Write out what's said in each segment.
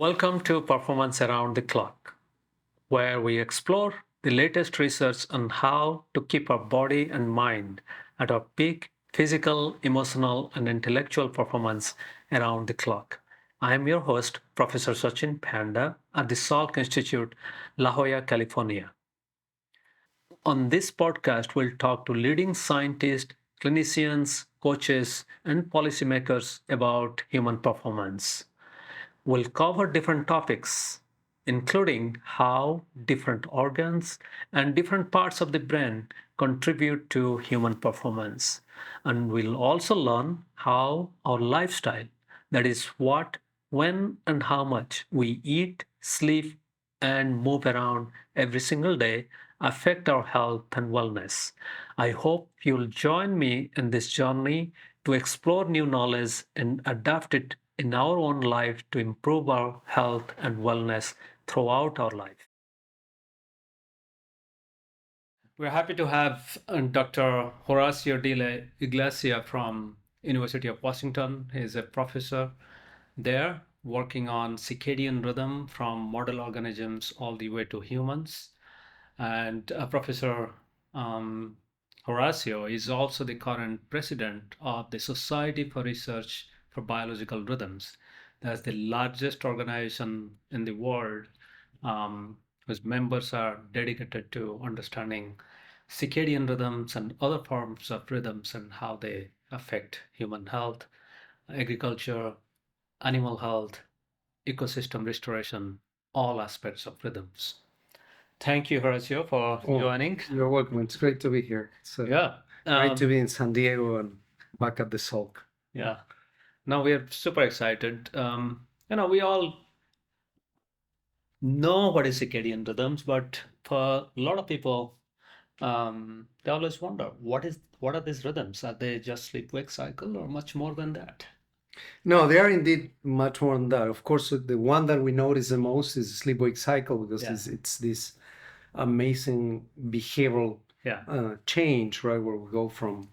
Welcome to Performance Around the Clock, where we explore the latest research on how to keep our body and mind at our peak physical, emotional, and intellectual performance around the clock. I am your host, Professor Satchin Panda at the Salk Institute, La Jolla, California. On this podcast, we'll talk to leading scientists, clinicians, coaches, and policymakers about human performance. We'll cover different topics, including how different organs and different parts of the brain contribute to human performance. And we'll also learn how our lifestyle, that is, what, when, and how much we eat, sleep, and move around every single day, affect our health and wellness. I hope you'll join me in this journey to explore new knowledge and adapt it in our own life to improve our health and wellness throughout our life. We're happy to have Dr. Horacio de Iglesia from University of Washington. He's a professor there working on circadian rhythm from model organisms all the way to humans. And Professor um, Horacio is also the current president of the Society for Research for Biological Rhythms. That's the largest organization in the world whose members are dedicated to understanding circadian rhythms and other forms of rhythms and how they affect human health, agriculture, animal health, ecosystem restoration, all aspects of rhythms. Thank you, Horacio, for Oh, joining. you're welcome. It's great to be here. It's Yeah. great to be in San Diego and back at the Sulk. Yeah. Now we are super excited. We all know what is circadian rhythms, but for a lot of people, they always wonder what are these rhythms? Are they just sleep-wake cycle or much more than that? No, they are indeed much more than that. Of course, the one that we notice the most is sleep-wake cycle because Yeah. it's this amazing behavioral Yeah. change, right, where we go from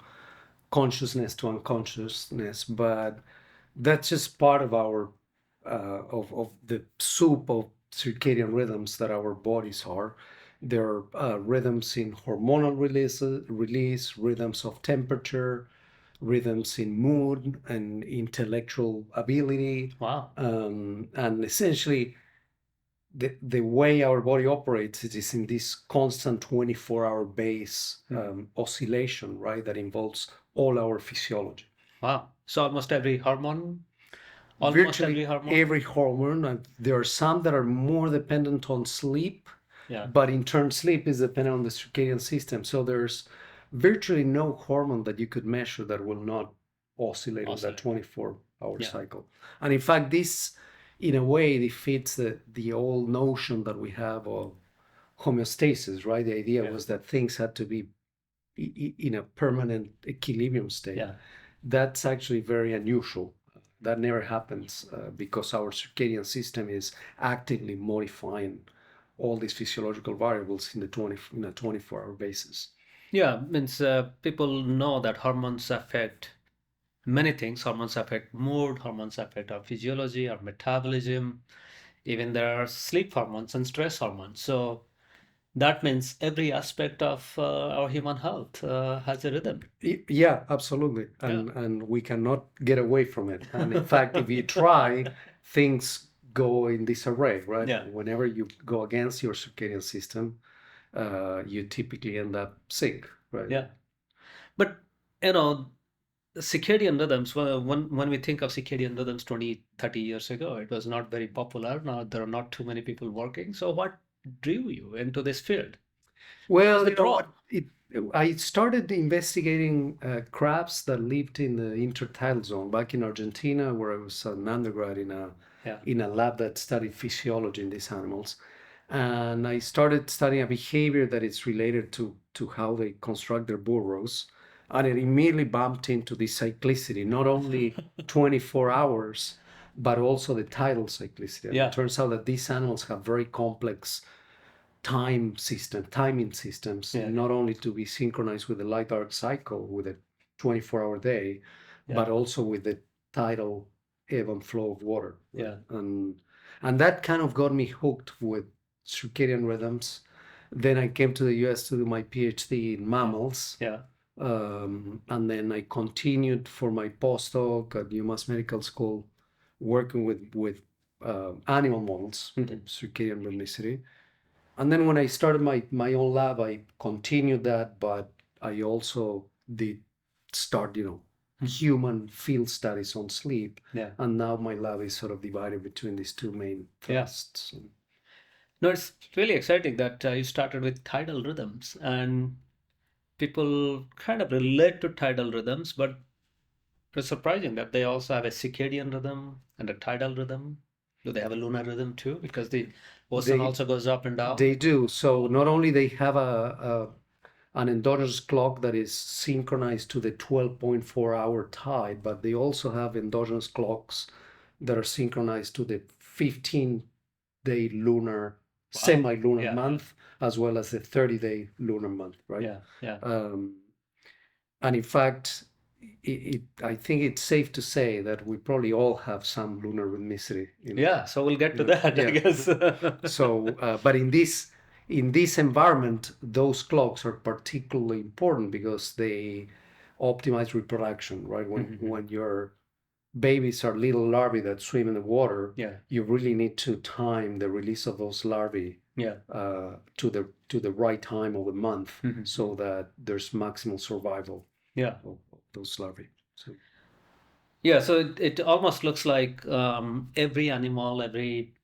consciousness to unconsciousness. But that's just part of our of the soup of circadian rhythms that our bodies are. There are rhythms in hormonal release, rhythms of temperature, rhythms in mood and intellectual ability, Wow. and essentially the way our body operates is in this constant 24-hour base oscillation, right? That involves all our physiology. Wow. So almost every hormone, Virtually every hormone, and there are some that are more dependent on sleep, Yeah. but in turn, sleep is dependent on the circadian system. So there's virtually no hormone that you could measure that will not oscillate on that 24-hour Yeah. cycle. And in fact, this, in a way, defeats the old notion that we have of homeostasis, right? The idea Yeah. was that things had to be in a permanent equilibrium state. Yeah. That's actually very unusual. That never happens because our circadian system is actively modifying all these physiological variables in a 24-hour basis. Yeah, means people know that hormones affect many things. Hormones affect mood, hormones affect our physiology, our metabolism. Even there are sleep hormones and stress hormones. So that means every aspect of our human health has a rhythm. Yeah, absolutely. And we cannot get away from it. And in fact, if you try, things go in disarray, right? Yeah. Whenever you go against your circadian system, you typically end up sick, right? Yeah. But, you know, circadian rhythms, well, when we think of circadian rhythms 20, 30 years ago, it was not very popular. Now there are not too many people working. So what drew you into this field? Well, The you know draw. what? I started investigating crabs that lived in the intertidal zone back in Argentina, where I was an undergrad Yeah. in a lab that studied physiology in these animals. And I started studying a behavior that is related to how they construct their burrows. And it immediately bumped into the cyclicity, not only 24 hours, but also the tidal cyclicity. And Yeah. it turns out that these animals have very complex timing systems, Yeah. not only to be synchronized with the light dark cycle with a 24-hour day, Yeah. but also with the tidal ebb and flow of water. Yeah. And And that kind of got me hooked with circadian rhythms. Then I came to the US to do my PhD in mammals. Yeah. And then I continued for my postdoc at UMass Medical School, working with animal models, circadian rhythmicity. And then when I started my own lab, I continued that, but I also did start, human field studies on sleep. Yeah. And now my lab is sort of divided between these two main thrusts. No, it's really exciting that you started with tidal rhythms, and people kind of relate to tidal rhythms, but it's surprising that they also have a circadian rhythm and a tidal rhythm. Do they have a lunar rhythm too? Because the ocean They also goes up and down. they do. So not only they have an endogenous clock that is synchronized to the 12.4-hour tide, but they also have endogenous clocks that are synchronized to the 15-day lunar, semi-lunar Yeah. month, as well as the 30-day lunar month, right? Yeah, yeah. And in fact, I think it's safe to say that we probably all have some lunar rhythmicity. Yeah, so we'll get to that, I guess. So, but in this environment, those clocks are particularly important because they optimize reproduction, right? When your babies are little larvae that swim in the water, Yeah. you really need to time the release of those larvae Yeah. to the right time of the month, so that there's maximal survival Yeah. of those larvae. So Yeah, so it almost looks like every animal, every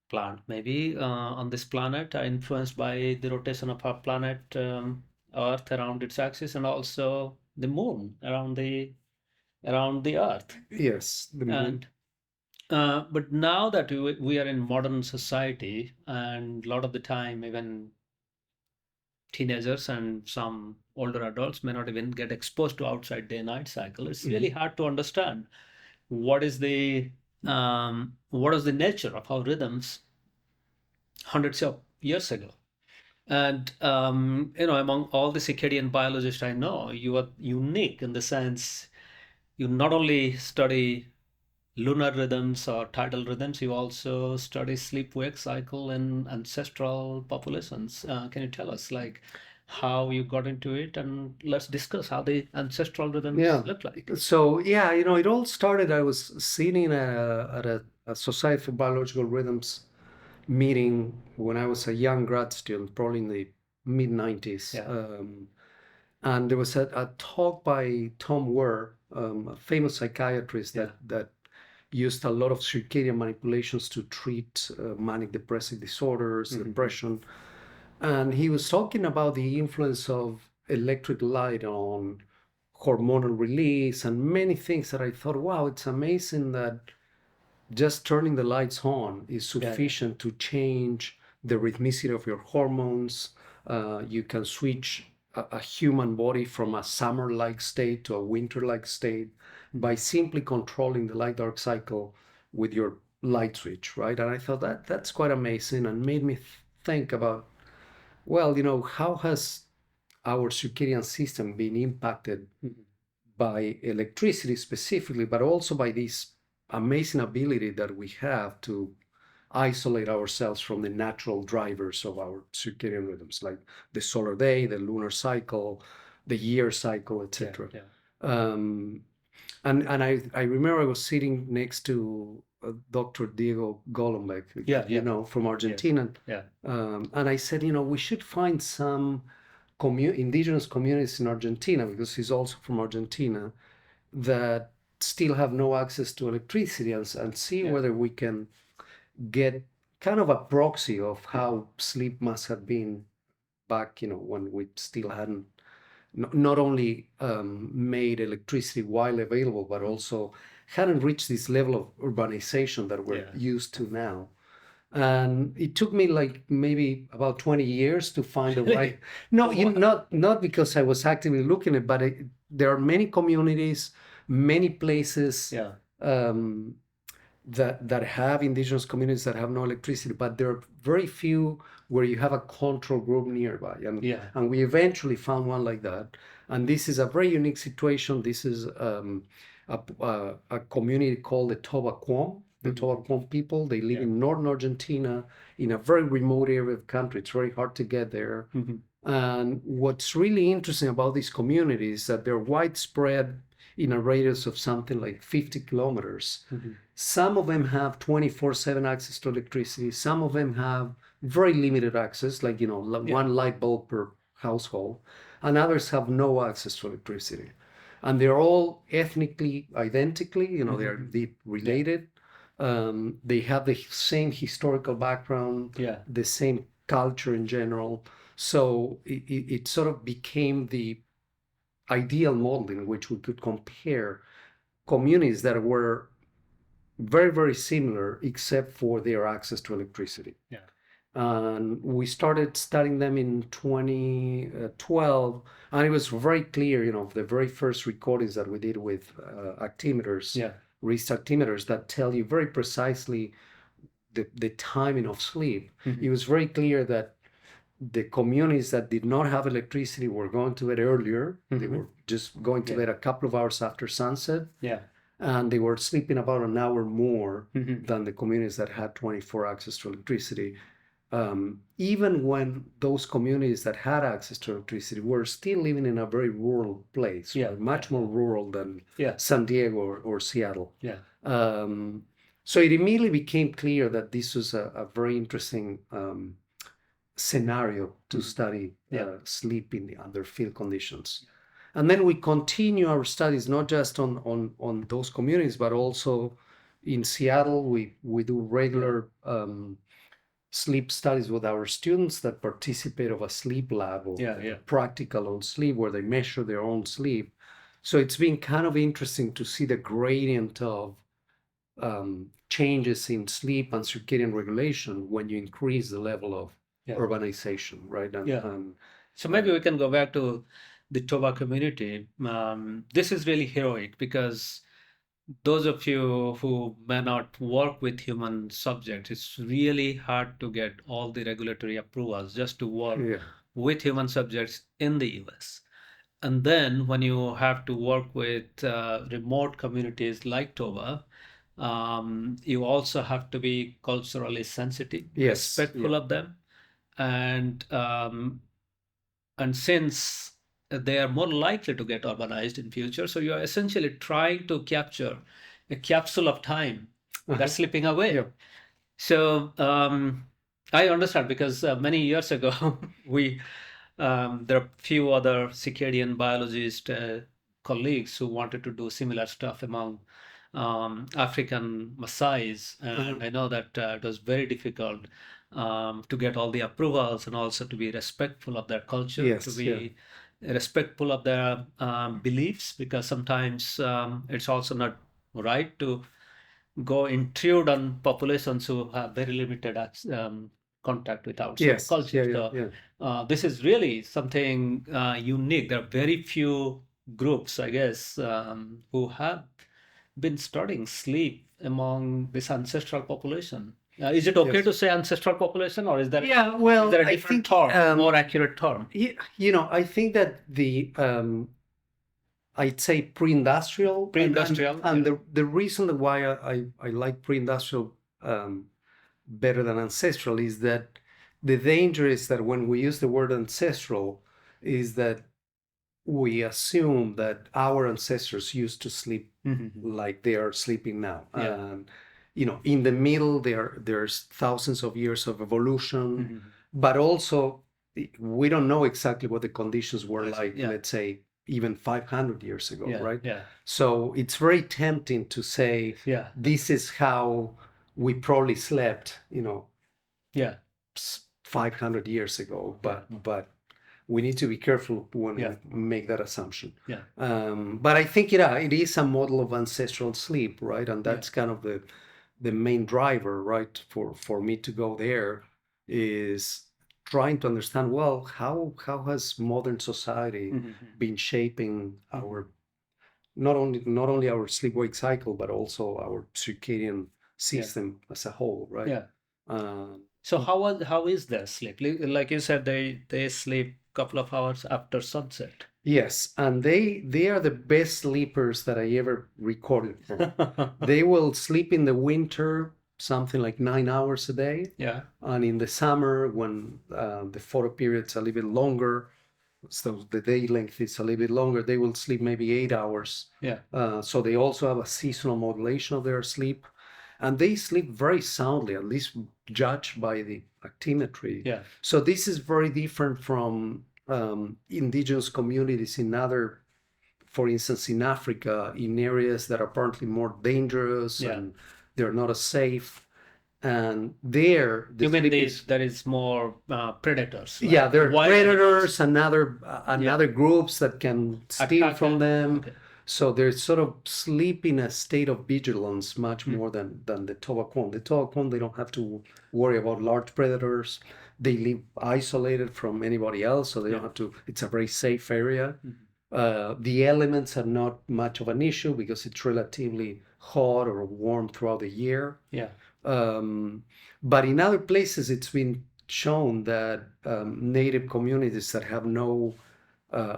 plant, maybe on this planet, are influenced by the rotation of our planet, Earth around its axis, and also the moon around the Earth. yes, the moon. And but now that we are in modern society, and a lot of the time, even teenagers and some older adults may not even get exposed to outside day-night cycle. It's really hard to understand what is the nature of our rhythms hundreds of years ago. And among all the circadian biologists I know, you are unique in the sense you not only study lunar rhythms or tidal rhythms, you also study sleep-wake cycle in ancestral populations. Can you tell us, like, how you got into it, and let's discuss how the ancestral rhythms look like. So yeah, it all started. I was sitting at a Society for Biological Rhythms meeting when I was a young grad student, probably in the mid 90s. Yeah. And there was a talk by Tom Ware, a famous psychiatrist that used a lot of circadian manipulations to treat manic depressive disorders, depression. And he was talking about the influence of electric light on hormonal release and many things that I thought, wow, it's amazing that just turning the lights on is sufficient to change the rhythmicity of your hormones. You can switch a human body from a summer-like state to a winter-like state by simply controlling the light-dark cycle with your light switch, right? And I thought that's quite amazing, and made me think about, well, how has our circadian system been impacted by electricity specifically, but also by this amazing ability that we have to isolate ourselves from the natural drivers of our circadian rhythms, like the solar day, the lunar cycle, the year cycle, etc. And I remember I was sitting next to Dr. Diego Golombek, from Argentina. And I said, we should find some indigenous communities in Argentina, because he's also from Argentina, that still have no access to electricity, and see whether we can get kind of a proxy of how sleep must have been back, when we still hadn't not only made electricity widely available, but also hadn't reached this level of urbanization that we're used to now. And it took me like maybe about 20 years to find the right. No, not because I was actively looking at it, but there are many communities, many places that have indigenous communities that have no electricity, but there are very few where you have a control group nearby. And we eventually found one like that. And this is a very unique situation. This is a community called the Toba Quom. the Toalpon people. They live in northern Argentina, in a very remote area of the country. It's very hard to get there. And what's really interesting about these communities is that they're widespread in a radius of something like 50 kilometers. Some of them have 24/7 access to electricity. Some of them have very limited access, like, one light bulb per household. And others have no access to electricity. And they're all ethnically identically, they're deep related. They have the same historical background, the same culture in general. So it sort of became the ideal model in which we could compare communities that were very, very similar except for their access to electricity. And we started studying them in 2012, and it was very clear, the very first recordings that we did with altimeters, wrist altimeters that tell you very precisely the timing of sleep. It was very clear that the communities that did not have electricity were going to bed earlier. They were just going to bed a couple of hours after sunset. And they were sleeping about an hour more than the communities that had 24 access to electricity. Even when those communities that had access to electricity were still living in a very rural place, much more rural than San Diego or Seattle. So it immediately became clear that this was a very interesting scenario to study sleep under field conditions. And then we continue our studies not just on those communities, but also in Seattle. We do regular sleep studies with our students that participate of a sleep lab or practical on sleep where they measure their own sleep. So it's been kind of interesting to see the gradient of changes in sleep and circadian regulation when you increase the level of urbanization, right? So maybe we can go back to the Toba community. This is really heroic because those of you who may not work with human subjects, it's really hard to get all the regulatory approvals just to work with human subjects in the US. And then when you have to work with remote communities like Toba, you also have to be culturally sensitive, respectful of them. And since they are more likely to get urbanized in future, so you are essentially trying to capture a capsule of time that's slipping away. So I understand because many years ago we there are few other circadian biologist colleagues who wanted to do similar stuff among African Maasais, and I know that it was very difficult to get all the approvals and also to be respectful of their culture, to be respectful of their beliefs, because sometimes it's also not right to go intrude on populations who have very limited contact with outside culture. This is really something unique. There are very few groups, I guess, who have been studying sleep among this ancestral population. Is it okay to say ancestral population, or is there is there a different term, more accurate term? I think that the I'd say pre-industrial. And the reason why I like pre-industrial better than ancestral is that the danger is that when we use the word ancestral is that we assume that our ancestors used to sleep like they are sleeping now. And in the middle there's thousands of years of evolution, but also we don't know exactly what the conditions were like, let's say even 500 years ago, right? So it's very tempting to say this is how we probably slept 500 years ago, but we need to be careful when we make that assumption. But I think it is a model of ancestral sleep, right? And that's kind of the main driver, right, for me to go there, is trying to understand, well, how has modern society been shaping our not only our sleep-wake cycle, but also our circadian system as a whole, right? So how is their sleep? Like you said, they sleep a couple of hours after sunset. Yes, and they are the best sleepers that I ever recorded from. They will sleep in the winter something like 9 hours a day, Yeah. and in the summer when the photo period's a little bit longer, so the day length is a little bit longer, they will sleep maybe 8 hours. Yeah. So they also have a seasonal modulation of their sleep, and they sleep very soundly, at least judged by the actimetry. Yeah. So this is very different from indigenous communities in other, for instance, in Africa, in areas that are apparently more dangerous Yeah. and they're not as safe. And there, the You mean sleep is, there is more predators, right? yeah, there are Wild predators animals. and other groups that can steal Attack from them. Okay. So they sort of sleep in a state of vigilance much more than the Tobacco. The Tobacco, they don't have to worry about large predators. They live isolated from anybody else, so they don't have to. It's a very safe area. The elements are not much of an issue because it's relatively hot or warm throughout the year. Yeah. But in other places, it's been shown that native communities that have no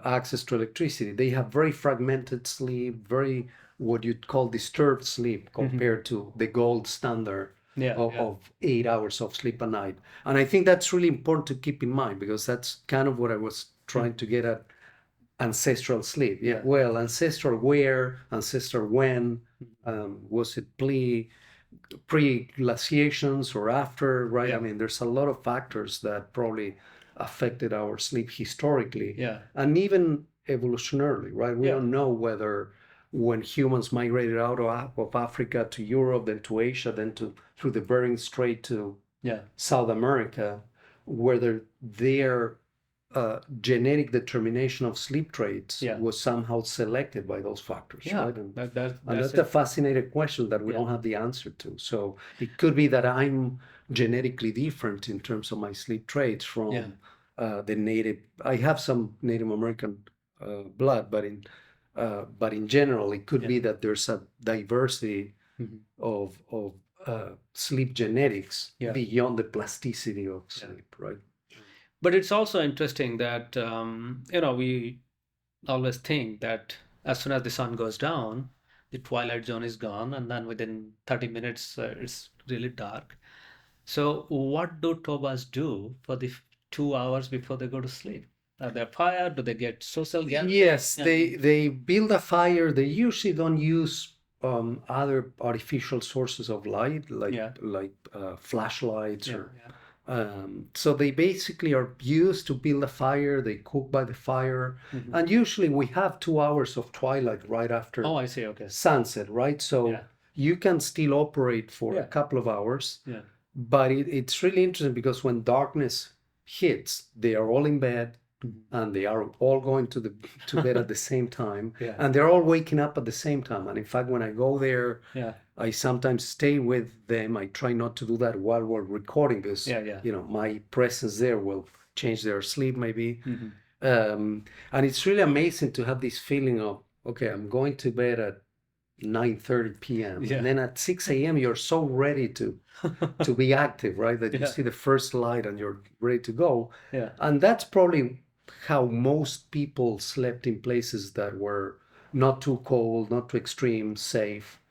access to electricity, they have very fragmented sleep, very what you'd call disturbed sleep compared to the gold standard of 8 hours of sleep a night. And I think that's really important to keep in mind because that's kind of what I was trying to get at. Ancestral sleep. Yeah. Well, ancestral where, ancestral when, was it pre-glaciations or after, right? I mean, there's a lot of factors that probably affected our sleep historically. Yeah. And even evolutionarily, right? We don't know whether when humans migrated out of Africa to Europe, then to Asia, then through the Bering Strait to South America, whether their genetic determination of sleep traits was somehow selected by those factors, right? And that's a fascinating question that we don't have the answer to. So it could be that I'm genetically different in terms of my sleep traits from the native. I have some Native American blood, but in general, it could be that there's a diversity of sleep genetics beyond the plasticity of sleep, right? But it's also interesting that we always think that as soon as the sun goes down, the twilight zone is gone, and then within 30 minutes it's really dark. So what do Tobas do for the 2 hours before they go to sleep? Are they fire? Do they get social gatherings? Yes, they build a fire. They usually don't use other artificial sources of light like flashlights or. So they basically are used to build a fire. They cook by the fire, and usually we have 2 hours of twilight right after Oh, I see. Okay. sunset, right? So you can still operate for a couple of hours, but it's really interesting because when darkness hits, they are all in bed and they are all going to bed at the same time, and they're all waking up at the same time. And in fact, when I go there, I sometimes stay with them. I try not to do that while we're recording because my presence there will change their sleep maybe. And it's really amazing to have this feeling of, okay, I'm going to bed at 9:30 p.m. And then at 6 a.m. you're so ready to be active, right? That you see the first light and you're ready to go. And that's probably how most people slept in places that were not too cold, not too extreme, safe.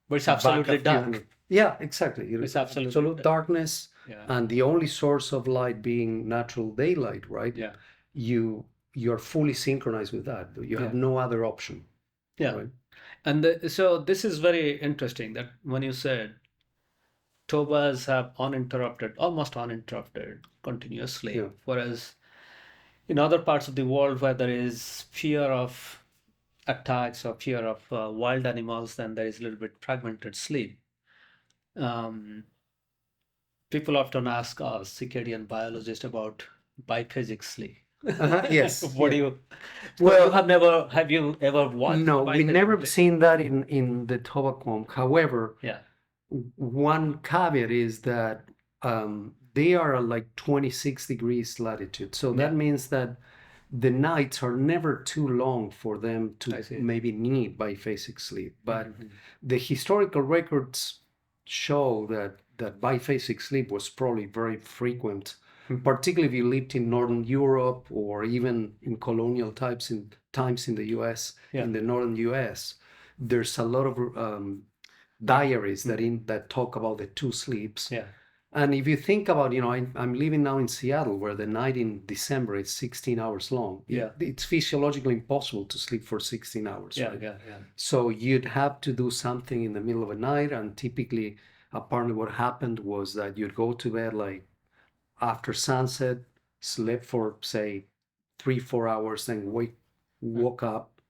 But it's absolutely dark. Yeah, exactly. It's absolute absolute darkness, and the only source of light being natural daylight, right? Yeah. You're fully synchronized with that. You have no other option. Yeah. Right? And so this is very interesting that when you said Tobas have almost uninterrupted, continuous sleep, whereas in other parts of the world where there is fear of attacks or fear of wild animals, then there is a little bit fragmented sleep. People often ask us, circadian biologists, about biphasic sleep. Yes. What do you? Well, have you ever watched? No, we never seen that in the Tobacco. However, one caveat is that they are at like 26 degrees latitude. So that means that the nights are never too long for them to maybe need biphasic sleep. But the historical records show that biphasic sleep was probably very frequent and particularly if you lived in Northern Europe or even in colonial times in the US, Yeah. in the Northern US, there's a lot of diaries that talk about the two sleeps. Yeah. And if you think about, I'm living now in Seattle where the night in December is 16 hours long. Yeah. It's physiologically impossible to sleep for 16 hours, Yeah. right? Yeah. So you'd have to do something in the middle of the night. And typically, apparently what happened was that you'd go to bed like after sunset, slept for, say, 3-4 hours, then woke up,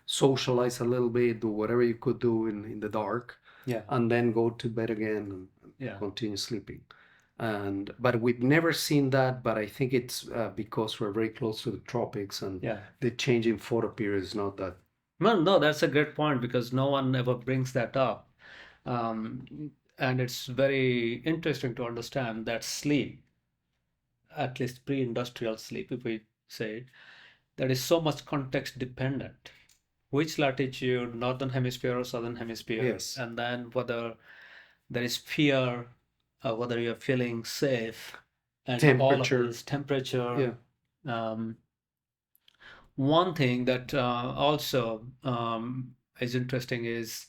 socialize a little bit, do whatever you could do in the dark, Yeah. and then go to bed again and Yeah. continue sleeping. But we've never seen that. But I think it's because we're very close to the tropics, and Yeah. the change in photo period is not that. No, that's a great point because no one ever brings that up. And it's very interesting to understand that sleep, at least pre-industrial sleep, if we say, that is so much context dependent. Which latitude, northern hemisphere or southern hemisphere, Yes. and then whether there is fear, whether you're feeling safe, and all of Temperature. this temperature. Yeah. One thing that also is interesting is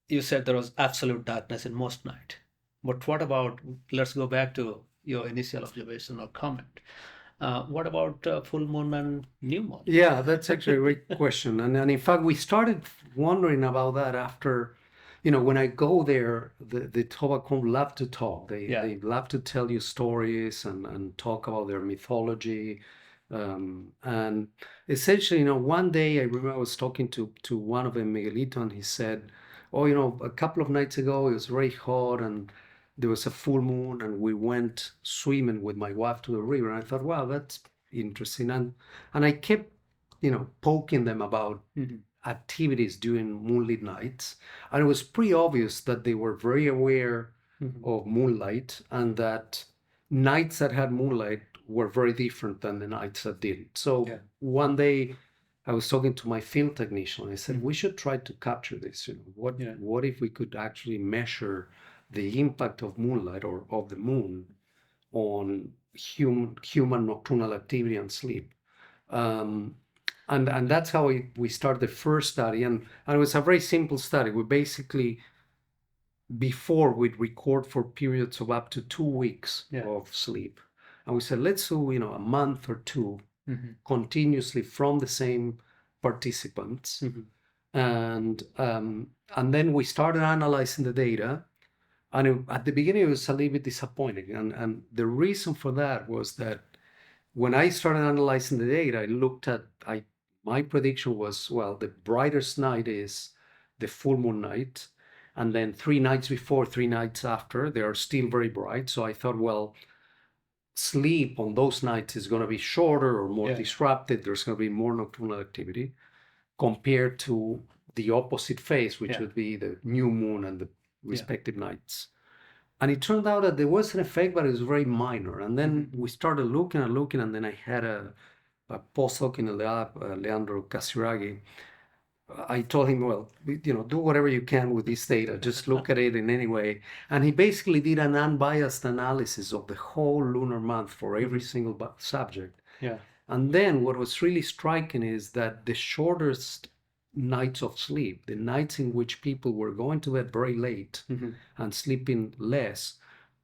you said there was absolute darkness in most night. But what about, let's go back to your initial observation or comment. What about full moon and new moon? Yeah, that's actually a great question. And in fact, we started wondering about that after, when I go there, the Tobacco love to talk. They love to tell you stories and talk about their mythology. And essentially, one day I remember I was talking to one of them, Miguelito, and he said, oh, a couple of nights ago, it was very hot and there was a full moon and we went swimming with my wife to the river. And I thought, wow, that's interesting. And I kept, poking them about activities during moonlit nights. And it was pretty obvious that they were very aware of moonlight, and that nights that had moonlight were very different than the nights that didn't. So one day I was talking to my film technician. I said, we should try to capture this. What if we could actually measure the impact of moonlight or of the moon on human nocturnal activity and sleep? And that's how we started the first study. And it was a very simple study. We basically, before, we'd record for periods of up to 2 weeks of sleep. And we said, let's do, a month or two continuously from the same participants. And then we started analyzing the data. And at the beginning, it was a little bit disappointing. And the reason for that was that when I started analyzing the data, I looked at, my prediction was, well, the brightest night is the full moon night. And then 3 nights before, 3 nights after, they are still very bright. So I thought, well, sleep on those nights is going to be shorter or more disrupted. There's going to be more nocturnal activity compared to the opposite phase, which would be the new moon and the respective nights. And it turned out that there was an effect, but it was very minor. And then we started looking, and then I had a postdoc in the lab, Leandro Casiraghi. I told him, well, do whatever you can with this data. Just look at it in any way. And he basically did an unbiased analysis of the whole lunar month for every single subject. Yeah. And then what was really striking is that the shortest nights of sleep, the nights in which people were going to bed very late and sleeping less,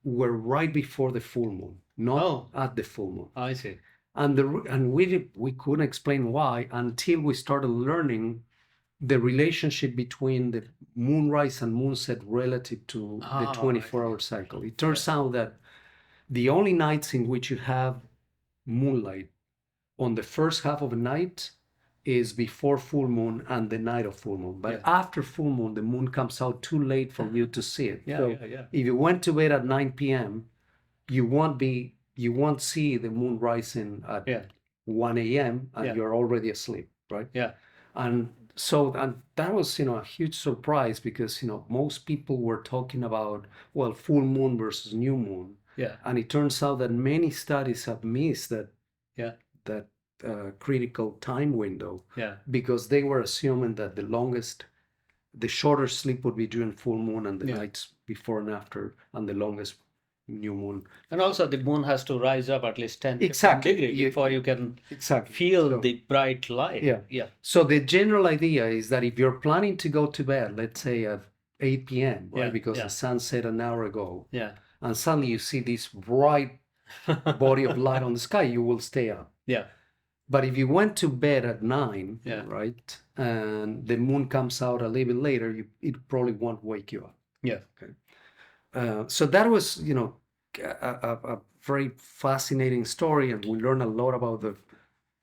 were right before the full moon, not at the full moon. I see. And we couldn't explain why until we started learning the relationship between the moonrise and moonset relative to the 24-hour cycle. It turns out that the only nights in which you have moonlight on the first half of the night is before full moon and the night of full moon. But after full moon, the moon comes out too late for you to see it. If you went to bed at 9 p.m., you won't see the moon rising at 1 a.m. and you're already asleep, right? Yeah. And that was, a huge surprise because, most people were talking about, well, full moon versus new moon. Yeah. And it turns out that many studies have missed that critical time window because they were assuming that the shorter sleep would be during full moon and the nights before and after, and the longest new moon. And also the moon has to rise up at least 10, 15 Exactly. degrees before you can Exactly. feel So, the bright light. yeah. Yeah. So the general idea is that if you're planning to go to bed, let's say at 8 p.m., right, Yeah, because yeah. the sun set an hour ago, Yeah. and suddenly you see this bright body of light on the sky, you will stay up. Yeah. But if you went to bed at 9, Yeah. right, and the moon comes out a little bit later, it probably won't wake you up. Yeah. Okay. So that was, a very fascinating story, and we learned a lot about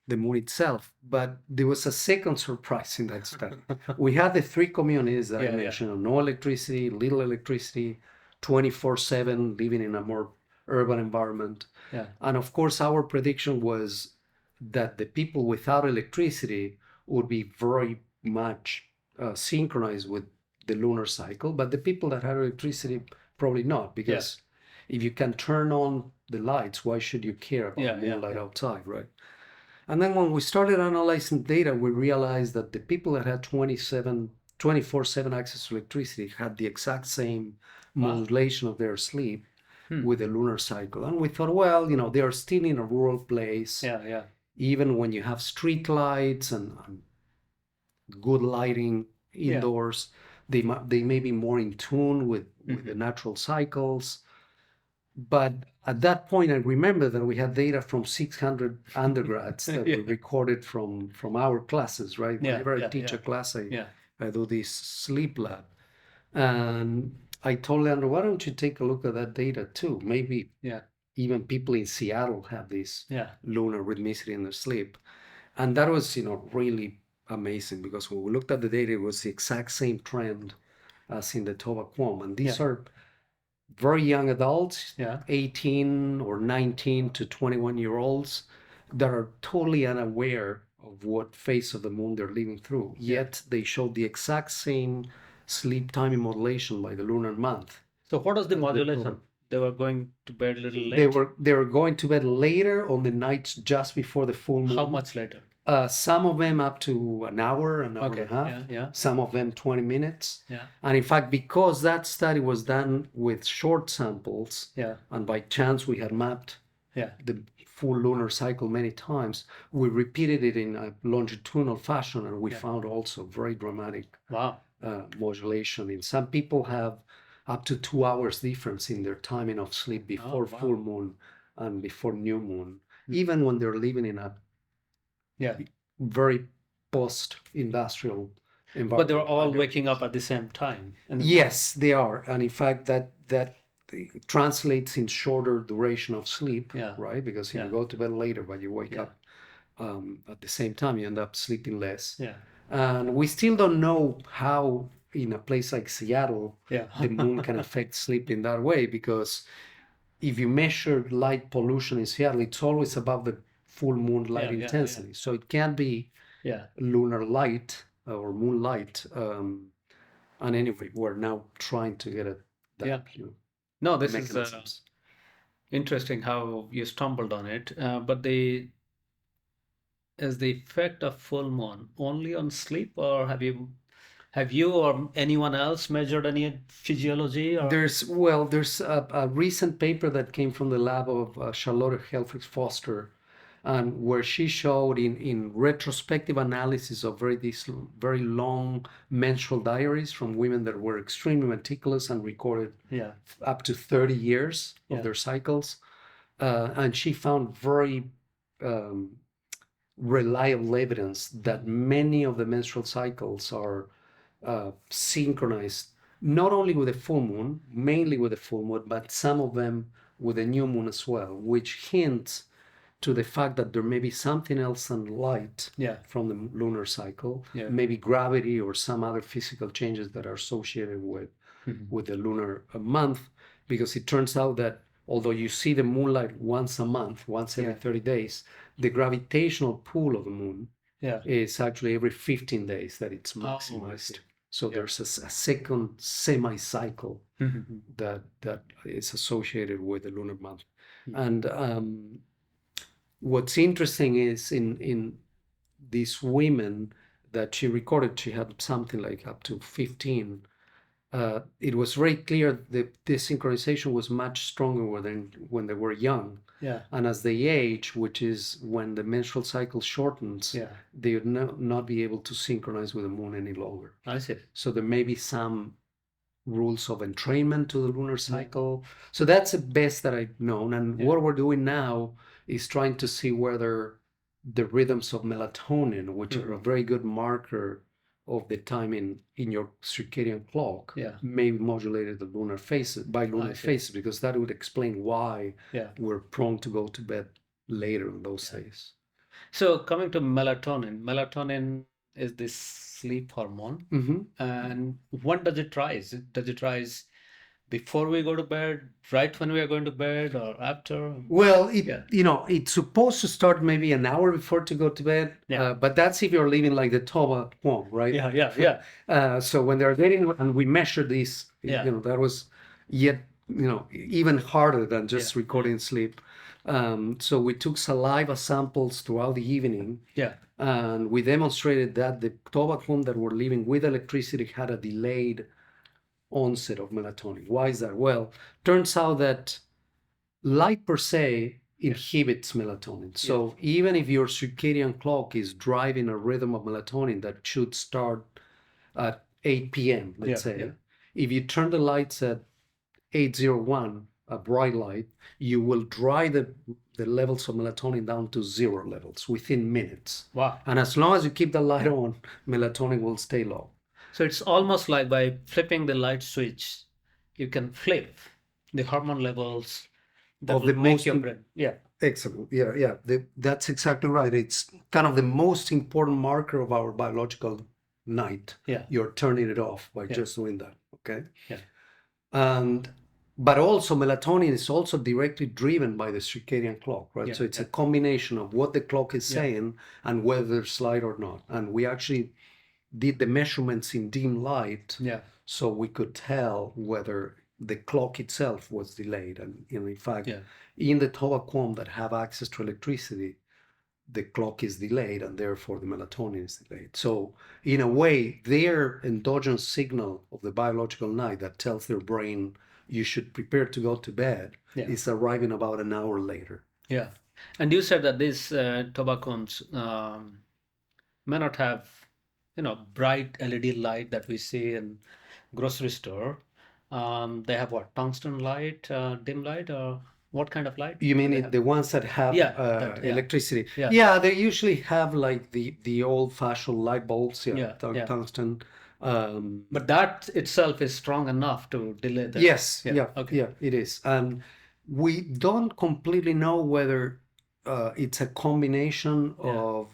the moon itself. But there was a second surprise in that study. We had the three communities that I Yeah, yeah. mentioned: no electricity, little electricity, 24/7, living in a more urban environment. Yeah. And of course, our prediction was that the people without electricity would be very much synchronized with the lunar cycle, but the people that had electricity probably not, because if you can turn on the lights, why should you care about Yeah, yeah, moonlight yeah. outside, right? And then when we started analyzing data, we realized that the people that had 24/7 access to electricity had the exact same modulation of their sleep with the lunar cycle. And we thought, well, they are still in a rural place. Yeah, yeah. Even when you have street lights and good lighting indoors, they may be more in tune with the natural cycles. But at that point, I remember that we had data from 600 undergrads that we recorded from our classes, right? Yeah, Whenever I yeah, teach yeah. a class, Yeah. I do this sleep lab. And I told Leandro, why don't you take a look at that data too? Maybe Yeah. even people in Seattle have this Yeah. lunar rhythmicity in their sleep. And that was, really amazing, because when we looked at the data, it was the exact same trend as in the Toba Quam. And these are very young adults, 18 or 19 to 21-year-olds, that are totally unaware of what phase of the moon they're living through. Yet they showed the exact same sleep timing modulation by the lunar month. So what was the modulation? They were going to bed a little late. They were going to bed later on the nights just before the full moon. How much later? Some of them up to an hour and a half. Yeah. Some of them 20 minutes. Yeah. And in fact, because that study was done with short samples, and by chance we had mapped the full lunar cycle many times, we repeated it in a longitudinal fashion, and we found also very dramatic modulation. In some people have up to 2 hours difference in their timing of sleep before full moon and before new moon, even when they're living in a very post-industrial environment. But they were all waking up at the same time. Yes, they are. And in fact, that translates in shorter duration of sleep, right? Because if you go to bed later, but you wake up at the same time, you end up sleeping less. And we still don't know how, in a place like Seattle, the moon can affect sleep in that way, because if you measure light pollution in Seattle, it's always above the full moon light intensity. So it can be lunar light or moonlight. And anyway, we're now trying to get at that. No, this is interesting how you stumbled on it. But is the effect of full moon only on sleep, or have you or anyone else measured any physiology? Or? There's a recent paper that came from the lab of Charlotte Helfrich Foster, and where she showed in retrospective analysis of very long menstrual diaries from women that were extremely meticulous and recorded up to 30 years of their cycles, and she found very reliable evidence that many of the menstrual cycles are synchronized not only with the full moon, mainly with the full moon, but some of them with the new moon as well, which hints to the fact that there may be something else than light from the lunar cycle, maybe gravity or some other physical changes that are associated with the lunar month, because it turns out that although you see the moonlight once a month, once every 30 days, the gravitational pull of the moon is actually every 15 days that it's maximized. So there's a second semi-cycle that is associated with the lunar month. And what's interesting is in these women that she recorded, she had something like up to 15 it was very clear that the synchronization was much stronger than when they were young. Yeah. And as they age, which is when the menstrual cycle shortens, Yeah. they would not be able to synchronize with the moon any longer. I see. So there may be some rules of entrainment to the lunar cycle. So that's the best that I've known. And what we're doing now is trying to see whether the rhythms of melatonin, which are a very good marker of the time in your circadian clock, may be modulated the lunar phases by lunar phases, because that would explain why we're prone to go to bed later in those days. So coming to melatonin is this sleep hormone. And when does it rise? Does it rise before we go to bed, right when we are going to bed, or after? Well, it's supposed to start maybe an hour before to go to bed. But that's if you're living like the Toba Kwong, right? Yeah. So when they're dating, and we measured this, that was even harder than just recording sleep. So we took saliva samples throughout the evening. And we demonstrated that the Toba Kwong that were living with electricity had a delayed onset of melatonin. Why is that? Well, turns out that light per se inhibits melatonin. So even if your circadian clock is driving a rhythm of melatonin that should start at 8 p.m., let's say, if you turn the lights at 8:01, a bright light, you will drive the levels of melatonin down to 0 levels within minutes. Wow. And as long as you keep the light on, melatonin will stay low. So it's almost like by flipping the light switch, you can flip the hormone levels that will make your brain. Excellent. That's exactly right. It's kind of the most important marker of our biological night. You're turning it off by just doing that. Okay. But also melatonin is also directly driven by the circadian clock, right? So it's a combination of what the clock is saying and whether there's light or not. And we actually did the measurements in dim light, so we could tell whether the clock itself was delayed. And in fact, in the Toba Kwong that have access to electricity, the clock is delayed, and therefore the melatonin is delayed. So in a way, their endogenous signal of the biological night that tells their brain you should prepare to go to bed is arriving about an hour later. And you said that these Toba Kwongs may not have bright LED light that we see in grocery store. They have what, tungsten light, dim light, or what kind of light? You mean the ones that have electricity? They usually have like the old-fashioned light bulbs, tungsten. But that itself is strong enough to delay that. Yes, it is. And we don't completely know whether it's a combination of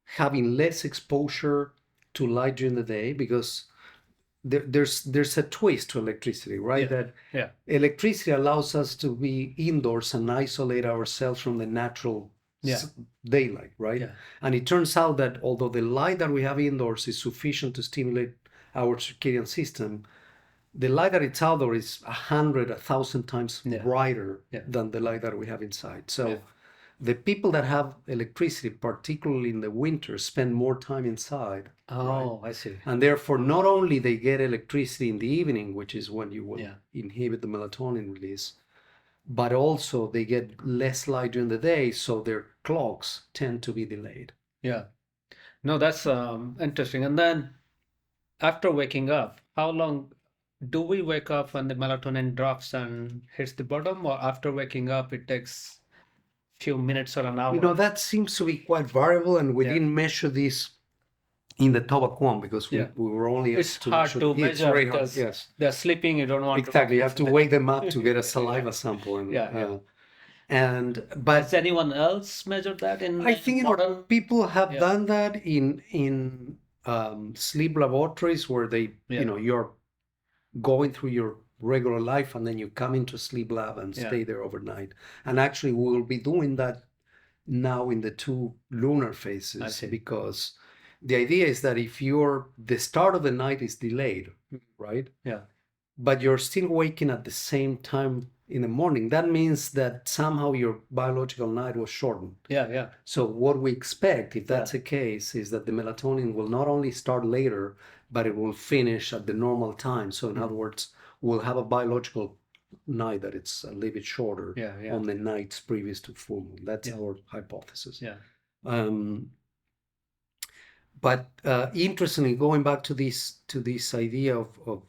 having less exposure to light during the day, because there's a twist to electricity, right? That electricity allows us to be indoors and isolate ourselves from the natural daylight, right? And it turns out that although the light that we have indoors is sufficient to stimulate our circadian system, the light that it's outdoor is 100, 1,000 times brighter than the light that we have inside. So the people that have electricity, particularly in the winter, spend more time inside. Oh, I see. And therefore, not only they get electricity in the evening, which is when you will inhibit the melatonin release, but also they get less light during the day, so their clocks tend to be delayed. No, that's interesting. And then after waking up, how long do we wake up when the melatonin drops and hits the bottom, or after waking up it takes few minutes or an hour? That seems to be quite variable, and we didn't measure this in the Toba Kwong because we were only. It's hard to measure because they're sleeping. You don't want exactly. You have to wake them up to get a saliva sample. And but has anyone else measured that in? I think people have done that in sleep laboratories where they you're going through your regular life and then you come into a sleep lab and stay there overnight. And actually we will be doing that now in the 2 lunar phases, because the idea is that if the start of the night is delayed, right? But you're still waking at the same time in the morning, that means that somehow your biological night was shortened. So what we expect, if that's the case, is that the melatonin will not only start later, but it will finish at the normal time. So in other words, we'll have a biological night that it's a little bit shorter on the nights previous to full moon. That's our hypothesis. But interestingly, going back to this idea of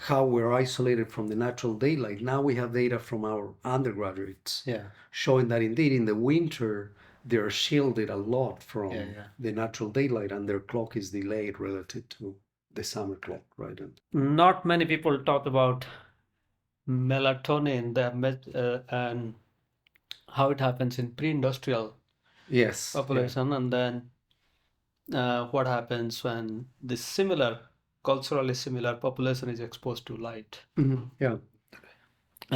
how we're isolated from the natural daylight, now we have data from our undergraduates showing that indeed in the winter they're shielded a lot from the natural daylight, and their clock is delayed relative to the summer clock, right? And not many people talk about melatonin and how it happens in pre-industrial population, and then what happens when the culturally similar population is exposed to light. And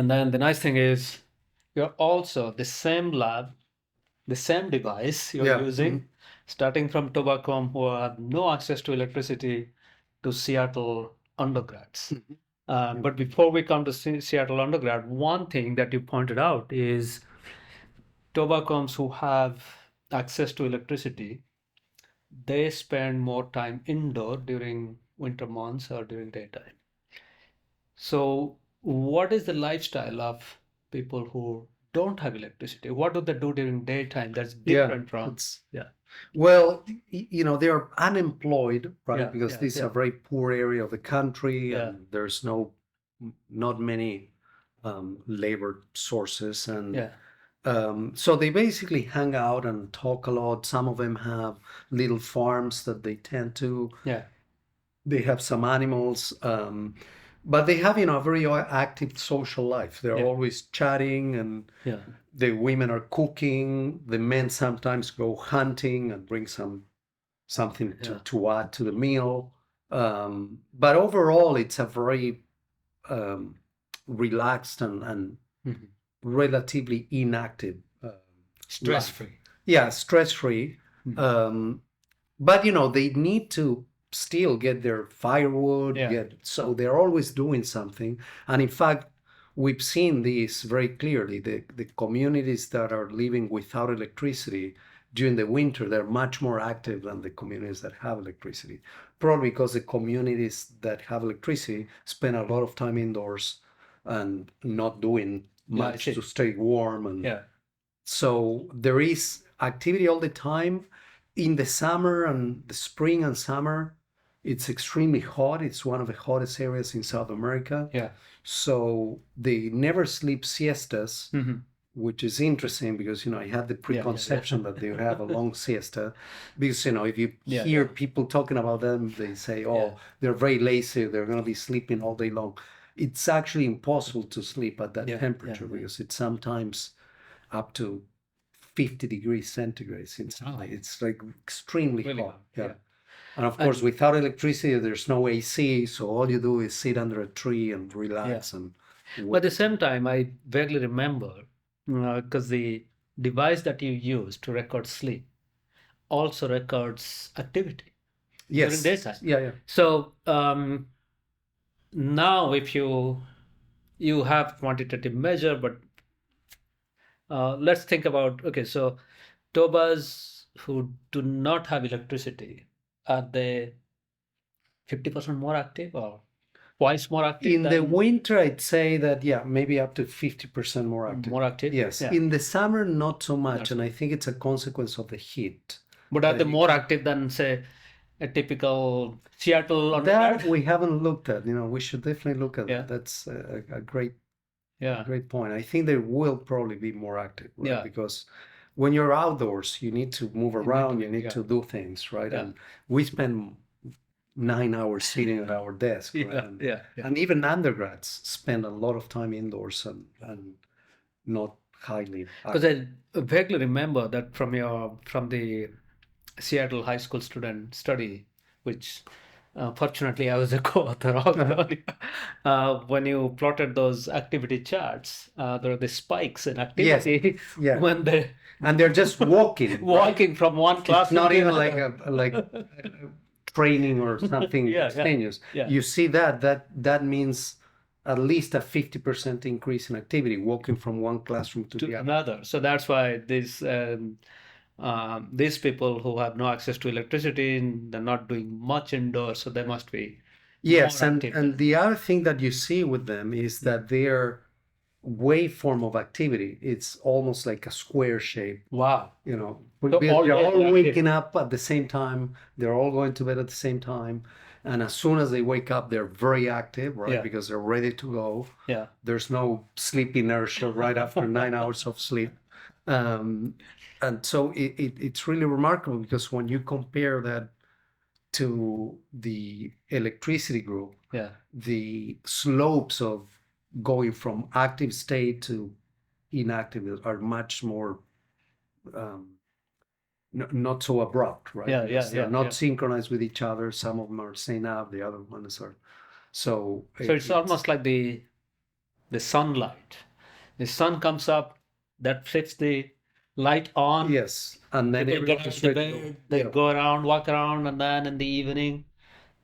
then the nice thing is you're also the same lab, the same device you're using, starting from Tobacco, who have no access to electricity, to Seattle undergrads. But before we come to Seattle undergrad, one thing that you pointed out is Tobaccos who have access to electricity, they spend more time indoor during winter months or during daytime. So what is the lifestyle of people who don't have electricity? What do they do during daytime that's different from? Well, they're unemployed, right? Because this is a very poor area of the country, and there's not many labor sources, and so they basically hang out and talk a lot. Some of them have little farms that they tend to. They have some animals, but they have a very active social life. They're always chatting, and the women are cooking. The men sometimes go hunting and bring something to add to the meal. But overall, it's a very relaxed and relatively inactive, stress-free. Stress-free. But they need to still get their firewood. So they're always doing something. And in fact, we've seen this very clearly. The communities that are living without electricity during the winter, they're much more active than the communities that have electricity. Probably because the communities that have electricity spend a lot of time indoors and not doing much to stay warm. And so there is activity all the time. In the summer and the spring and summer, it's extremely hot. It's one of the hottest areas in South America. So they never sleep siestas, which is interesting because, I had the preconception that they would have a long siesta. Because, if you hear people talking about them, they say, they're very lazy. They're going to be sleeping all day long. It's actually impossible to sleep at that temperature because it's sometimes up to 50 degrees centigrade inside. It's like extremely really hot. And of course, without electricity, there's no AC. So all you do is sit under a tree and relax. But at the same time, I vaguely remember, because the device that you use to record sleep also records activity during daytime. So now if you have quantitative measure, but let's think about, so Tobas who do not have electricity, are they 50% more active or twice more active? In the winter, I'd say that, maybe up to 50% more active. More active? Yes. In the summer, not so much. And I think it's a consequence of the heat. But are they more active than, say, a typical Seattle undergrad? That we haven't looked at. We should definitely look at that. That's a great point. I think they will probably be more active, right? Because when you're outdoors, you need to move around, you need to do things, right? And we spend 9 hours sitting at our desk, right? And even undergrads spend a lot of time indoors and not highly active. Because I vaguely remember that from the Seattle high school student study, which fortunately I was a co-author of. When you plotted those activity charts, there are the spikes in activity when they're just walking from one class. It's not even like training or something extraneous. You see that means at least a 50% increase in activity, walking from one classroom to the other. Another. So that's why this These people who have no access to electricity, they're not doing much indoors, so they must be Yes, more and active and then. the other thing that you see with them is Yeah. that their waveform of activity, it's almost like a square shape. Wow. You know, So they're always all active. waking up at the same time. They're all going to bed at the same time. And as soon as they wake up, they're very active, right? Yeah. Because they're ready to go. Yeah. There's no sleep inertia right after 9 hours of sleep. Um, and so it's really remarkable because when you compare that to the electricity group, Yeah. the slopes of going from active state to inactive are much more um, not so abrupt, right? Yeah. Yeah. Because they're Yeah. not Yeah. synchronized with each other. Some of them are staying up, the other ones are. So So it's it's almost like the sunlight. The sun comes up, that flips the light on. yes, and then People get out of everybody's the ready to go. bed, they Yeah, go around, walk around, and then in the evening,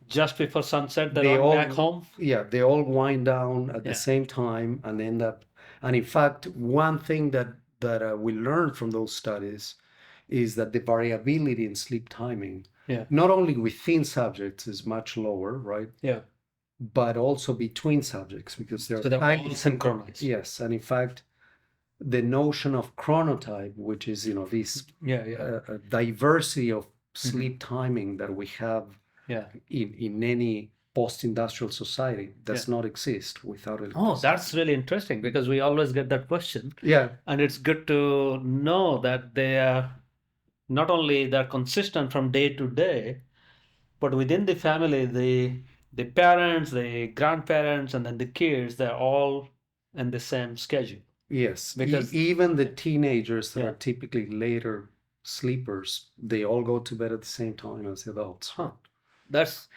just before sunset, they they run back all home. they all wind down at the Yeah. same time and end up. And in fact, one thing that we learned from those studies is that the variability in sleep timing, Yeah. not only within subjects, is much lower, right? Yeah. But also between subjects because they're So they're highly all synchronized. yes, and in fact, the notion of chronotype, which is this Yeah. Yeah. diversity of Mhm. sleep timing that we have Yeah. in any post-industrial society, Yeah. does not exist without Oh, electricity. that's really interesting because we always get that question. Yeah. And it's good to know that they are not only they're consistent from day to day, but within the family, the parents, the grandparents, and then the kids, they're all in the same schedule. Yes, Because even the teenagers that are yeah, typically later sleepers, they all go to bed at the same time as the adults. huh. That's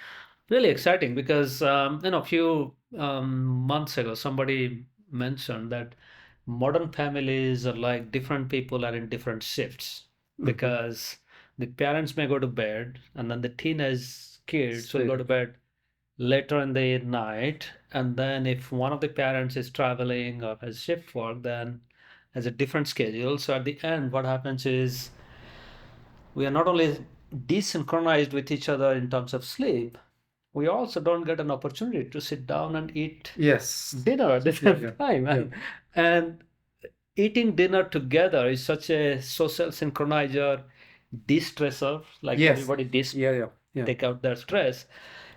really exciting because a few months ago, somebody mentioned that modern families are like different people are in different shifts Mhm. because the parents may go to bed and then the teenage kids will go to Stay. bed later in the night. And then if one of the parents is traveling or has shift work, then has a different schedule. So at the end, what happens is we are not only desynchronized with each other in terms of sleep, we also don't get an opportunity to sit down and eat Yes. dinner at the Yeah, same yeah, time. yeah. And eating dinner together is such a social synchronizer, de-stressor, like Yes. everybody Yeah, yeah, yeah. take out their stress.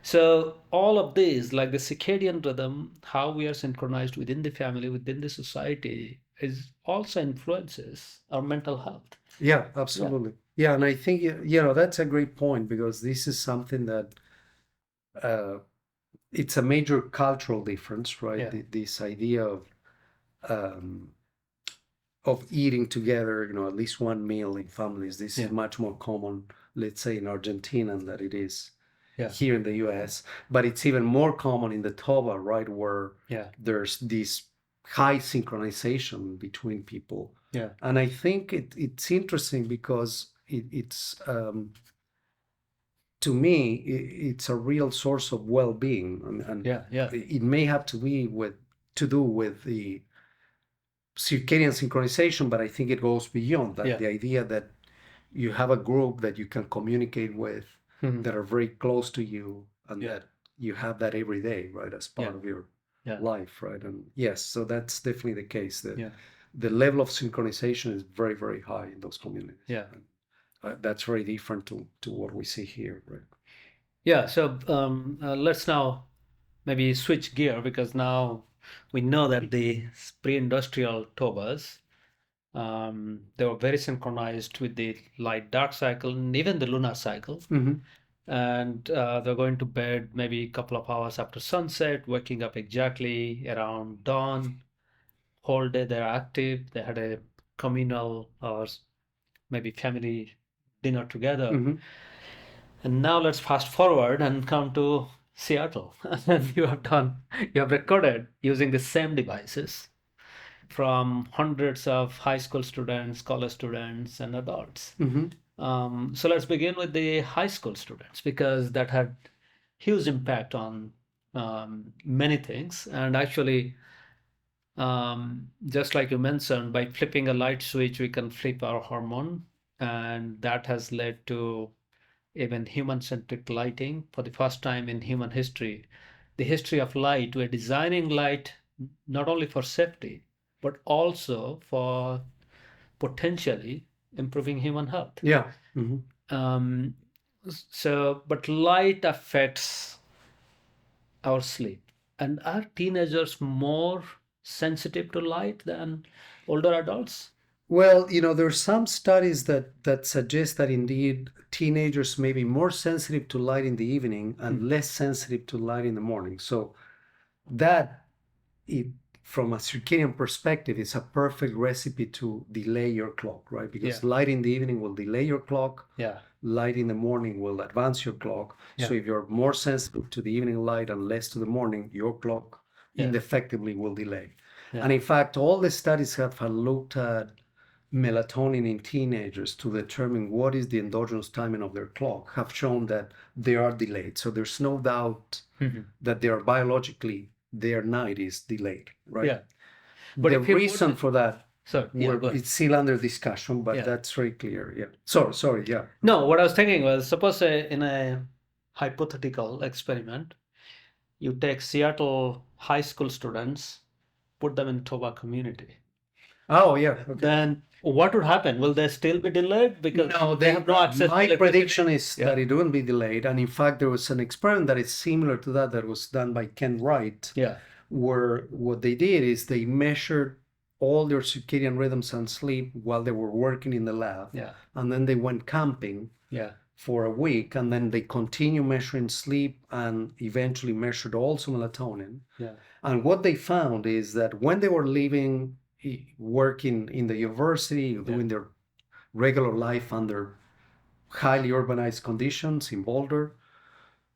So all of these, like the circadian rhythm, how we are synchronized within the family, within the society, is also influences our mental health. Yeah, Yeah, absolutely. Yeah, and I think that's a great point because this is something that uh, it's a major cultural difference, right? yeah, This idea um, of eating together, at least one meal in families. This is yeah, much more common, let's say, in Argentina than it is yeah, here in the US. But it's even more common in the Toba, right, where yeah, there's this high synchronization between people. yeah, And I think it's interesting because it's to me it's a real source of well-being, and yeah, yeah, it may have to do with the circadian synchronization, but I think it goes beyond that. yeah, The idea that you have a group that you can communicate with mhm, that are very close to you and yeah, that you have that every day, right, as yeah, part of your yeah, life, right? And yes, so that's definitely the case. yeah, The level of synchronization is very, very high in those communities. yeah. And that's very different to what we see here, right? Yeah, so let's now maybe switch gear because now we know that the pre-industrial Tobas, they were very synchronized with the light dark cycle and even the lunar cycle. Mm-hmm. And they're going to bed maybe a couple of hours after sunset, waking up exactly around dawn. Whole day they're active. They had a communal or maybe family dinner together. Mm-hmm. And now let's fast forward and come to Seattle. And you have recorded using the same devices from hundreds of high school students, college students, and adults. Mm-hmm. So let's begin with the high school students because that had huge impact on many things. And actually, just like you mentioned, by flipping a light switch, we can flip our hormone. and that has led to even human-centric lighting for the first time in human history. The history of light, we're designing light not only for safety, but also for potentially improving human health. Yeah. Hmm. Um, but light affects our sleep. And are teenagers more sensitive to light than older adults? Well, there's some studies that suggest that indeed teenagers may be more sensitive to light in the evening and less sensitive to light in the morning. So that, it, from a circadian perspective, is a perfect recipe to delay your clock, right? Because Yeah. light in the evening will delay your clock. Yeah. Light in the morning will advance your clock. So Yeah. if you're more sensitive to the evening light and less to the morning, your clock Yeah. ineffectively will delay. Yeah. And in fact, all the studies have looked at melatonin in teenagers to determine what is the endogenous timing of their clock have shown that they are delayed. So there's no doubt that they are biologically, their night is delayed, right? Yeah. But The if you reason put, for that, sorry, yeah, go ahead. it's still under discussion, but Yeah. that's very clear. Yeah. Sorry. Yeah. No, what I was thinking was suppose in a hypothetical experiment, you take Seattle high school students, put them in Toba community. Oh, yeah. Okay. Then what would happen? Will they still be delayed because No, they have no access to my electricity? prediction is Yeah. that it wouldn't be delayed. And in fact, there was an experiment that is similar to that was done by Ken Wright, Yeah. where what they did is they measured all their circadian rhythms and sleep while they were working in the lab. Yeah. And then they went camping Yeah. for a week, and then they continue measuring sleep and eventually measured also melatonin. Yeah. And what they found is that when they were living, working in the university, doing their regular life under highly urbanized conditions in Boulder,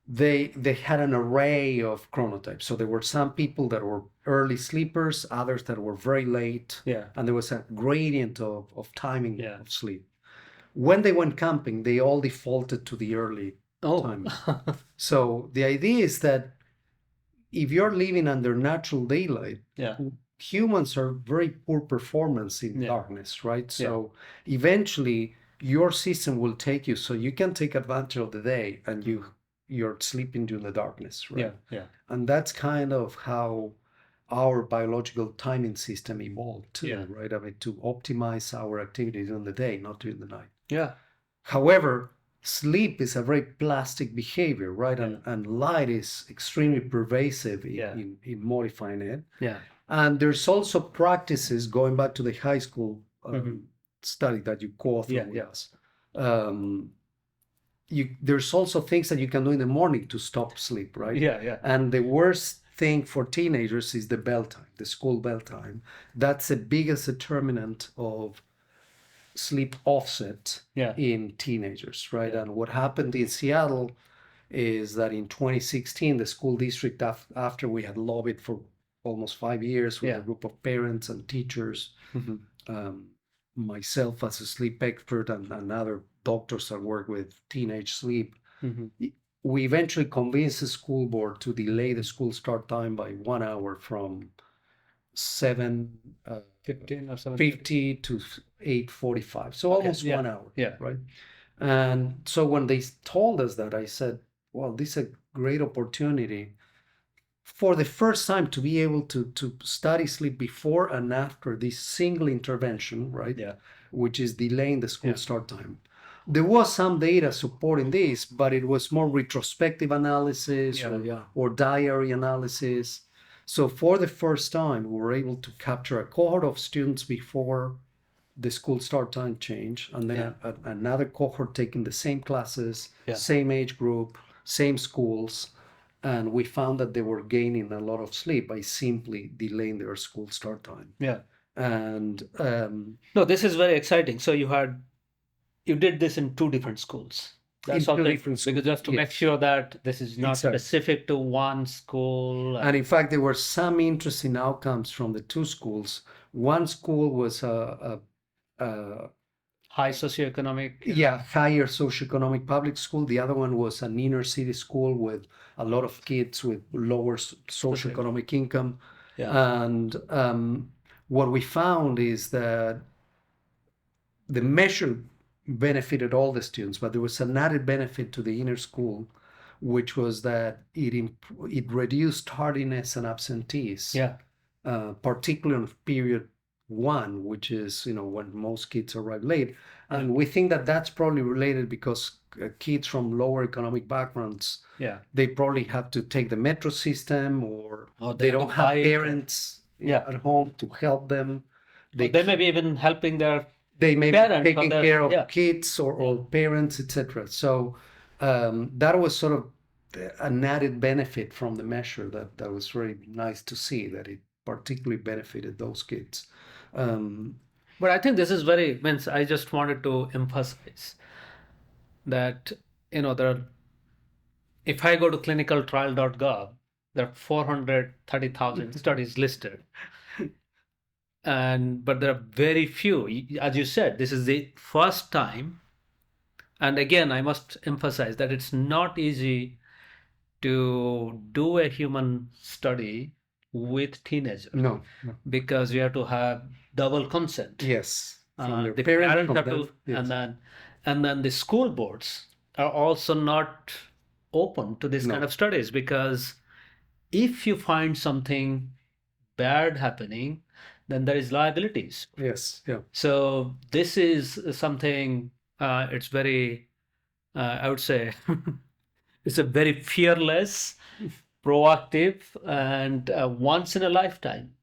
they had an array of chronotypes. So there were some people that were early sleepers, others that were very late, Yeah. and there was a gradient of timing Yeah. of sleep. When they went camping, they all defaulted to the early Oh. timing. So the idea is that if you're living under natural daylight, Yeah. humans are very poor performance in Yeah. darkness, right? So eventually your system will take you, so you can take advantage of the day and you're sleeping during the darkness, right? Yeah. Yeah. And that's kind of how our biological timing system evolved too, Yeah. right? I mean, to optimize our activities during the day, not during the night. Yeah. However, sleep is a very plastic behavior, right? And light is extremely pervasive in modifying it. Yeah. And there's also practices going back to the high school study that you co-authored with us. There's also things that you can do in the morning to stop sleep, right? Yeah. Yeah. And the worst thing for teenagers is the bell time, the school bell time. That's the biggest determinant of sleep offset in teenagers, right? And what happened in Seattle is that in 2016, the school district, after we had lobbied for almost 5 years with a group of parents and teachers, myself as a sleep expert and other doctors that work with teenage sleep, we eventually convinced the school board to delay the school start time by 1 hour from 7:15 or 7:50 to 8:45. So almost 1 hour. Yeah. Right. And so when they told us that, I said, well, this is a great opportunity for the first time to be able to study sleep before and after this single intervention, right? Yeah. Which is delaying the school start time. There was some data supporting this, but it was more retrospective analysis or diary analysis. So for the first time, we were able to capture a cohort of students before the school start time change, and then another cohort taking the same classes, same age group, same schools, and we found that they were gaining a lot of sleep by simply delaying their school start time. Yeah. And no, this is very exciting. So you did this in 2 different schools. That's in 2 something different because just to make sure that this is not specific to one school. And in fact, there were some interesting outcomes from the 2 schools. One school was a high socioeconomic. Higher socioeconomic public school. The other one was an inner city school with a lot of kids with lower socioeconomic income. Yeah. And what we found is that the benefited all the students, but there was an added benefit to the inner school, which was that it reduced tardiness and absentees. Yeah. Particularly on period one, which is when most kids arrive late, and we think that that's probably related because kids from lower economic backgrounds, Yeah. they probably have to take the metro system, or Or they have don't to have buy it. parents at home to help them. They may be even helping their They may be parents or taking their- care of yeah. kids or parents, etc. So that was sort of an added benefit from the measure that was very nice to see, that it particularly benefited those kids. But I think this is means I just wanted to emphasize that, there are, if I go to clinicaltrial.gov, there are 430,000 studies listed. But there are very few. As you said, this is the first time. And again, I must emphasize that it's not easy to do a human study with teenagers. No. Because you have to have double consent. Yes. From their The parents, parents from have them, to, yes. and then the school boards are also not open to this No. kind of studies, because if you find something bad happening, then there is liabilities. Yes. Yeah. So this is something, it's very, I would say, it's a very fearless, proactive, and once in a lifetime.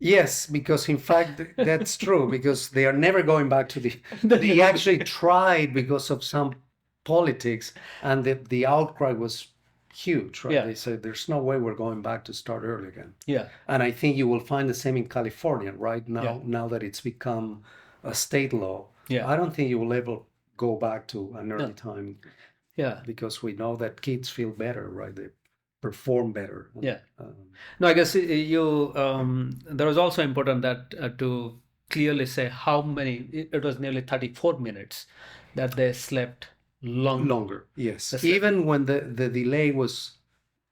Yes, because in fact that's true, because they are never going back to they actually tried because of some politics, and the outcry was huge, right? Yeah. They said there's no way we're going back to start early again. Yeah. And I think you will find the same in California right now. Yeah. Now that it's become a state law, Yeah. I don't think you will ever go back to an early time. Yeah. Because we know that kids feel better, right? They perform better. Yeah. No, I guess there was also important that to clearly say how many, it was nearly 34 minutes that they slept Longer, yes. Even when the delay was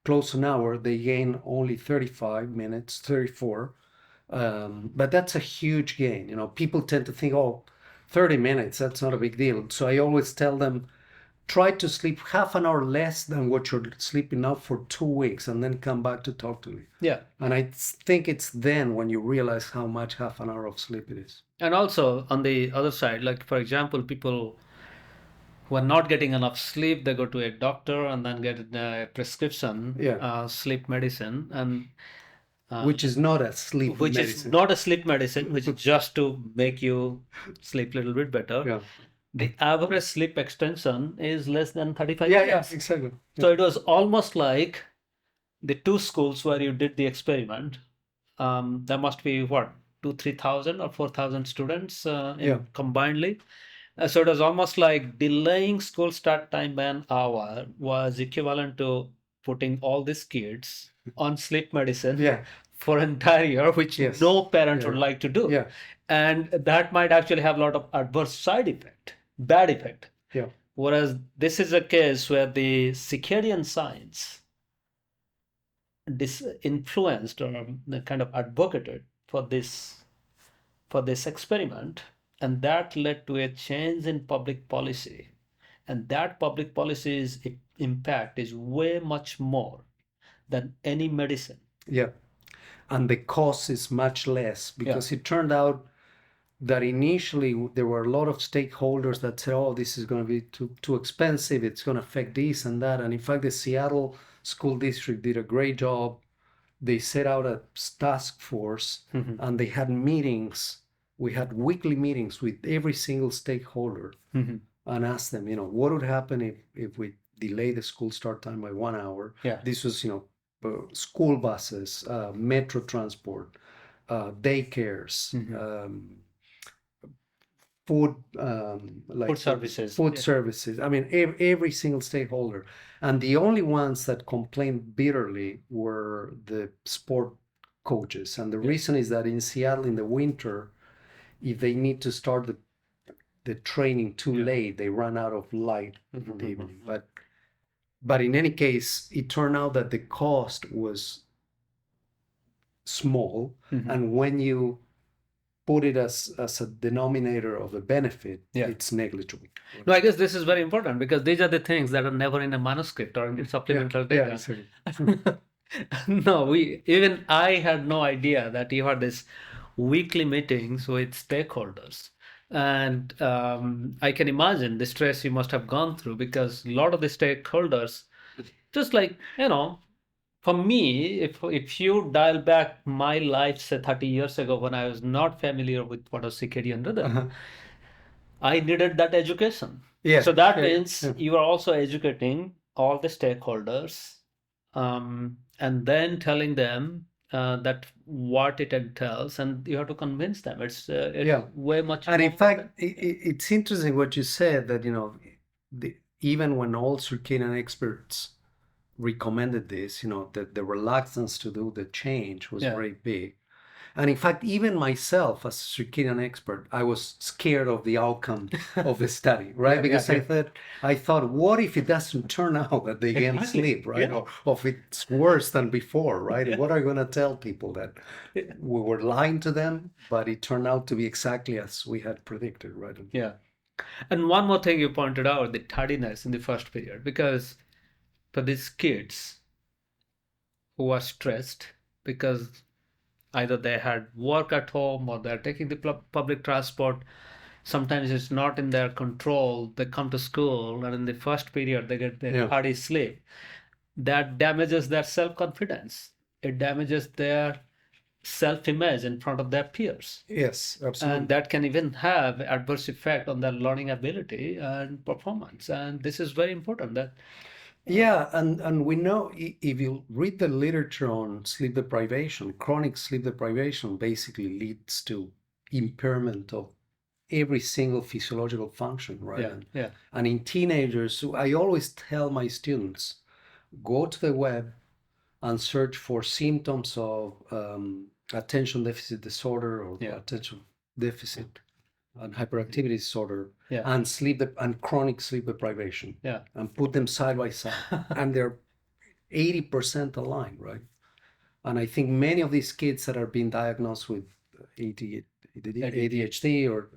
close to an hour, they gained only 35 minutes, 34. But that's a huge gain. People tend to think, 30 minutes, that's not a big deal. So I always tell them, try to sleep half an hour less than what you're sleeping now for 2 weeks, and then come back to talk to me. Yeah. And I think it's then when you realize how much half an hour of sleep it is. And also on the other side, like for example, people who are not getting enough sleep, they go to a doctor and then get a prescription, sleep medicine, and which is not a sleep which medicine. is not a sleep medicine, which is just to make you sleep a little bit better. Yeah. The average sleep extension is less than 35 Yeah, minutes. exactly. So it was almost like the two schools where you did the experiment. There must be what, 3,000 or 4,000 students combinedly. So it was almost like delaying school start time by an hour was equivalent to putting all these kids on sleep medicine for an entire year, which no parent would like to do. Yeah. And that might actually have a lot of adverse side effect, bad effect. Yeah. Whereas this is a case where the circadian science influenced or kind of advocated for this experiment, and that led to a change in public policy, and that public policy's impact is way much more than any medicine. Yeah, and the cost is much less, because it turned out that initially there were a lot of stakeholders that said, this is going to be too expensive, it's going to affect this and that. And in fact, the Seattle School District did a great job. They set out a task force, and they had meetings. We had weekly meetings with every single stakeholder, and asked them, what would happen if we delay the school start time by 1 hour? Yeah. This was, school buses, metro transport, daycares, food, food services. Food services. I mean, every single stakeholder. And the only ones that complained bitterly were the sport coaches. And the reason is that in Seattle in the winter, if they need to start the training too late, they run out of light in the evening. But in any case, it turned out that the cost was small. And when you put it as a denominator of a benefit, Yeah. it's negligible. No, I guess this is very important because these are the things that are never in a manuscript or in the supplemental data. exactly. No, even I had no idea that you had this weekly meetings with stakeholders. And I can imagine the stress you must have gone through because a lot of the stakeholders, just like, for me, if you dial back my life, say 30 years ago when I was not familiar with what was circadian rhythm, I needed that education. Yeah. So that yeah, means yeah. you are also educating all the stakeholders, and then telling them that what it entails, and you have to convince them. It's Yeah. way much And in more fact, than- it's interesting what you said that, even when all circadian experts recommended this, that the reluctance to do the change was Yeah. very big. And in fact, even myself as a circadian expert, I was scared of the outcome of the study, right? Yeah, Because yeah. I thought, what if it doesn't turn out that they can't Exactly. sleep, right? Yeah. Or if it's worse than before, right? Yeah. What are you going to tell people that Yeah. we were lying to them, but it turned out to be exactly as we had predicted, right? Yeah. And one more thing you pointed out, the tardiness in the first period, because for these kids who are stressed because either they had work at home or they're taking the public transport, sometimes it's not in their control. They come to school and in the first period they get their Yeah. tardy sleep. That damages their self-confidence. It damages their self-image in front of their peers. Yes, absolutely. And that can even have adverse effect on their learning ability and performance. And this is very important that Yeah, and we know if you read the literature on sleep deprivation, chronic sleep deprivation basically leads to impairment of every single physiological function, right? yeah, yeah, And in teenagers, I always tell my students, go to the web and search for symptoms of attention deficit disorder or Yeah. attention deficit and hyperactivity disorder yeah, and and chronic sleep deprivation yeah. and put them side by side and they're 80% aligned, right? And I think many of these kids that are being diagnosed with ADHD or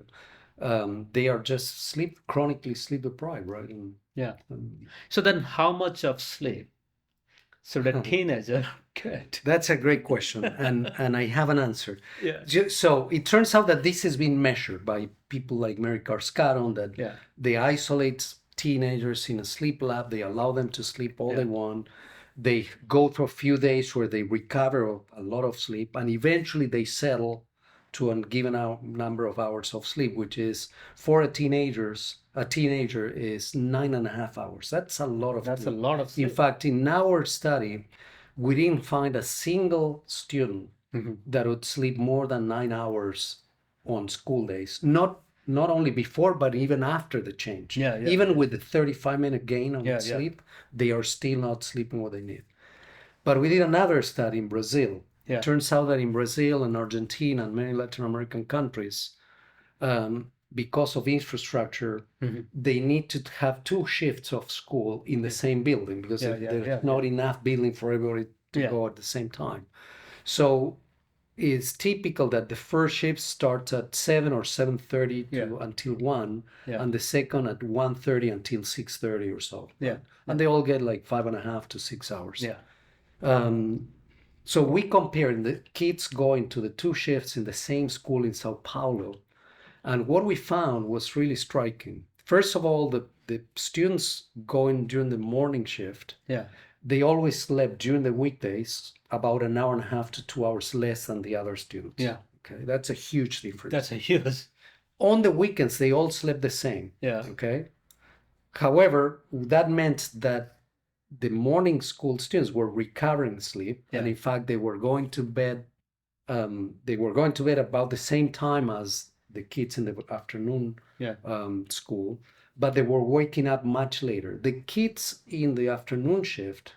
they are just chronically sleep deprived, right? Yeah. So then how much of sleep should a teenager get? That's a great question, and I have an answer. Yeah. So it turns out that this has been measured by people like Mary Carskaron, that Yeah. they isolate teenagers in a sleep lab, they allow them to sleep all they want. They go through a few days where they recover a lot of sleep, and eventually they settle to a given number of hours of sleep, which is for a teenager is 9.5 hours. That's a lot of That's a sleep. lot of In sleep. fact, in our study, we didn't find a single student that would sleep more than 9 hours on school days. Not only before, but even after the change. Yeah, yeah. Even with the 35-minute gain on Yeah, yeah. sleep, they are still not sleeping what they need. But we did another study in Brazil. Yeah. Turns out that in Brazil and Argentina and many Latin American countries, because of infrastructure, they need to have 2 shifts of school in the same building because there's not enough building for everybody to go at the same time. So it's typical that the first shift starts at 7 or 7:30 until 1, and the second at 1:30 until 6:30 or so. Yeah. And they all get like 5.5 to 6 hours. Yeah. So we compared the kids going to the 2 shifts in the same school in Sao Paulo. And what we found was really striking. First of all, the students going during the morning shift, they always slept during the weekdays about an hour and a half to 2 hours less than the other students. Yeah. Okay, that's a huge difference. That's a huge. On the weekends, they all slept the same. Yeah. Okay. However, that meant that the morning school students were recovering sleep, and in fact, they were going to bed. They were going to bed about the same time as the kids in the afternoon school, but they were waking up much later. The kids in the afternoon shift,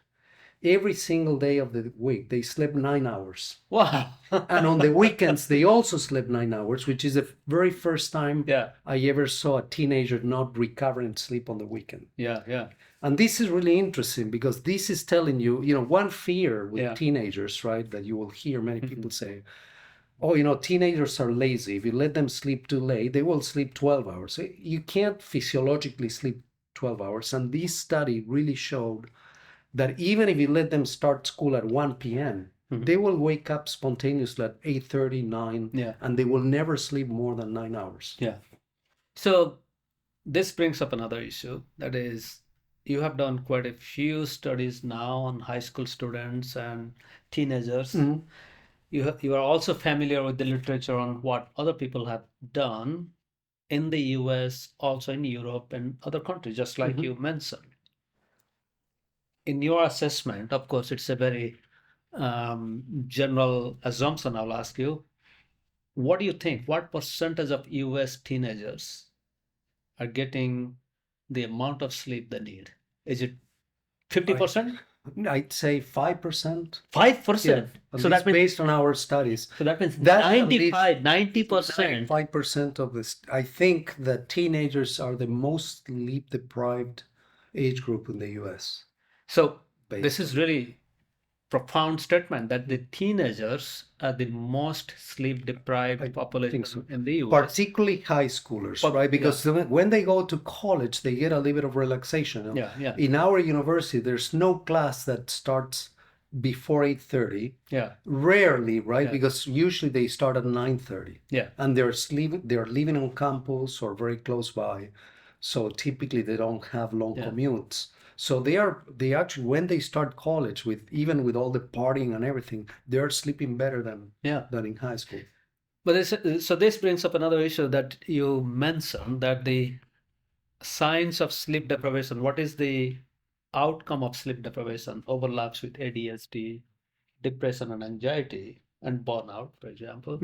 every single day of the week, they slept 9 hours. Wow. And on the weekends, they also slept 9 hours, which is the very first time I ever saw a teenager not recovering sleep on the weekend. Yeah. And this is really interesting because this is telling you, one fear with teenagers, right, that you will hear many people say, oh, teenagers are lazy. If you let them sleep too late, they will sleep 12 hours. You can't physiologically sleep 12 hours. And this study really showed that even if you let them start school at 1 p.m., they will wake up spontaneously at 8:30, 9, Yeah. and they will never sleep more than 9 hours. Yeah. So this brings up another issue, that is, you have done quite a few studies now on high school students and teenagers. You are also familiar with the literature on what other people have done in the US, also in Europe and other countries, just like you mentioned. In your assessment, of course, it's a very general assumption. I'll ask you, what do you think? What percentage of US teenagers are getting the amount of sleep they need? Is it 50%? I'd say 5%. 5%. Yeah, So that means based on our studies. so that means That's at least 90%. 5% of this. I think that teenagers are the most sleep deprived age group in the US. So this is really profound statement that the teenagers are the most sleep deprived population in the US. Particularly high schoolers, right? Because when they go to college, they get a little bit of relaxation. Yeah. In our university, there's no class that starts before 8:30. Yeah. Rarely, right? Because usually they start at 9:30. Yeah. And they're living on campus or very close by. So typically they don't have long commutes. So they actually, when they start college, even with all the partying and everything, they're sleeping better than in high school. But so this brings up another issue that you mentioned, that the signs of sleep deprivation, what is the outcome of sleep deprivation, overlaps with ADHD, depression and anxiety, and burnout, for example.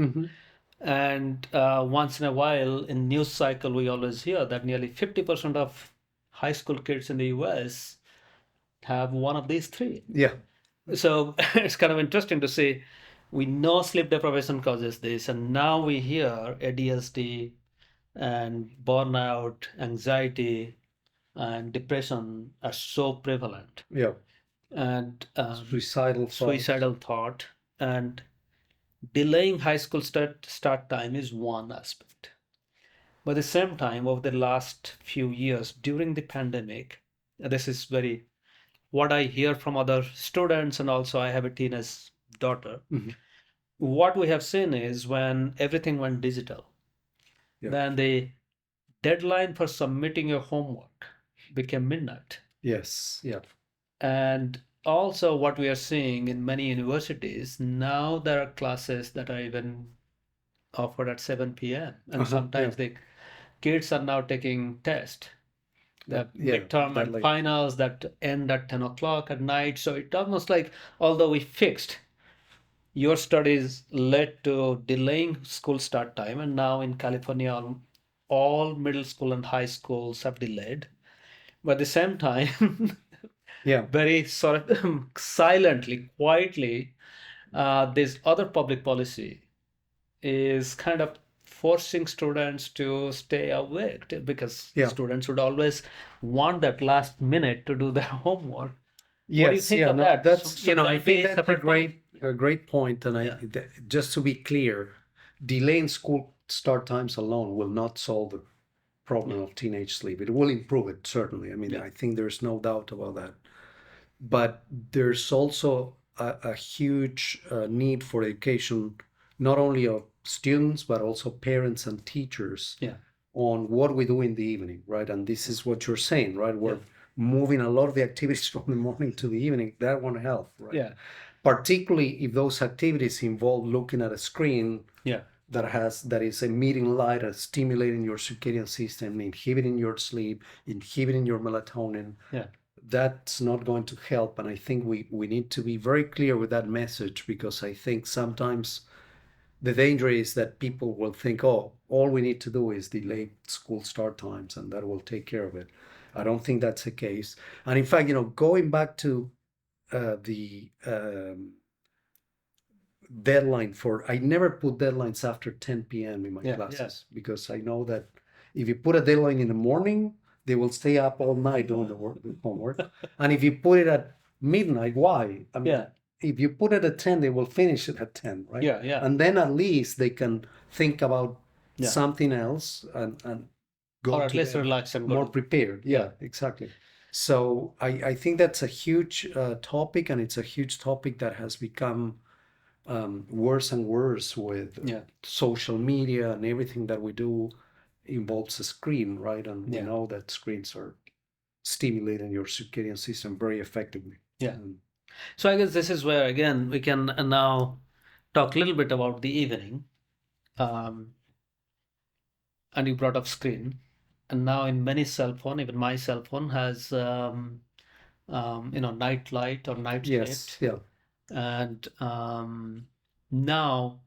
And once in a while in news cycle, we always hear that nearly 50% of high school kids in the US have one of these three. Yeah. So it's kind of interesting to see, we know sleep deprivation causes this, and now we hear ADHD and burnout, anxiety, and depression are so prevalent. Yeah. And suicidal thought, and delaying high school start time is one aspect. But at the same time, over the last few years during the pandemic, this is very what I hear from other students, and also I have a teenage daughter. What we have seen is when everything went digital, then the deadline for submitting your homework became midnight. Yes. Yeah. And also what we are seeing in many universities, now there are classes that are even offered at 7 p.m. And sometimes the kids are now taking tests, the midterm and finals that end at 10 o'clock at night. So it's almost like, although we fixed, your studies led to delaying school start time, and now in California, all middle school and high schools have delayed. But at the same time, very sort of silently, quietly, this other public policy is kind of forcing students to stay awake, because students would always want that last minute to do their homework. Yes, what do you think of that? That's I think that's a great point. And just to be clear, delaying school start times alone will not solve the problem of teenage sleep. It will improve it, certainly. I mean, I think there's no doubt about that. But there's also a huge need for education, not only of students, but also parents and teachers on what we do in the evening, right? And this is what you're saying, right? We're moving a lot of the activities from the morning to the evening. That won't help, right? Yeah. Particularly if those activities involve looking at a screen that is emitting light and stimulating your circadian system, inhibiting your sleep, inhibiting your melatonin. That's not going to help. And I think we need to be very clear with that message, because I think sometimes the danger is that people will think, oh, all we need to do is delay school start times and that will take care of it. I don't think that's the case. And in fact, going back to the deadline I never put deadlines after 10 p.m. in my classes, because I know that if you put a deadline in the morning, they will stay up all night doing the homework. And if you put it at midnight, why? I mean, if you put it at 10, they will finish it at 10, right? Yeah, yeah. And then at least they can think about Yeah. something else and go Or at to least bed relax and go more to. prepared. Yeah, exactly. So I think that's a huge topic, and it's a huge topic that has become worse and worse with Yeah. social media, and everything that we do involves a screen, right? And we Yeah. know that screens are stimulating your circadian system very effectively. Yeah. So I guess this is where again we can now talk a little bit about the evening. Um, and you brought up screen, and now in many cell phone, even my cell phone has night light or night Yes, shift, yeah. and now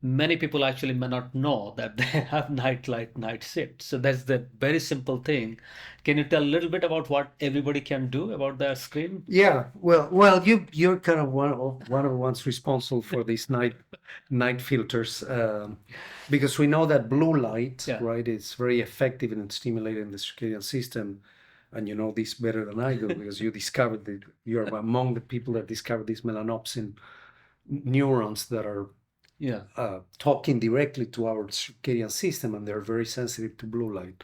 many people actually may not know that they have night light night shift. So that's the very simple thing. Can you tell a little bit about what everybody can do about their screen? Yeah, well, you're kind of one of the ones responsible for these night filters, because we know that blue light, Yeah. right, is very effective in stimulating the circadian system, and you know this better than I do because you discovered that you're among the people that discovered these melanopsin neurons that are Yeah. talking directly to our circadian system, and they're very sensitive to blue light.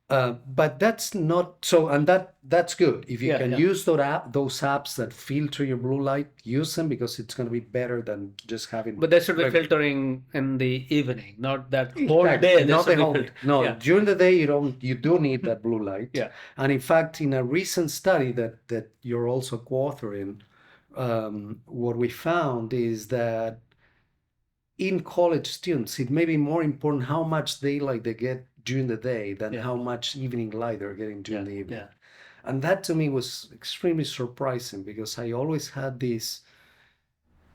But that's not so, and that's good. If you Yeah, can yeah. use those apps that filter your blue light, use them because it's going to be better than just having. But they should be reg- filtering in the evening, not that whole day. Exactly. They Not should the be whole. No, Yeah. during the day you do need that blue light. Yeah. And in fact, in a recent study that you're also co-authoring, what we found is that in college students, it may be more important how much daylight they get during the day than Yeah. how much evening light they're getting during the evening. Yeah. And that to me was extremely surprising because I always had this.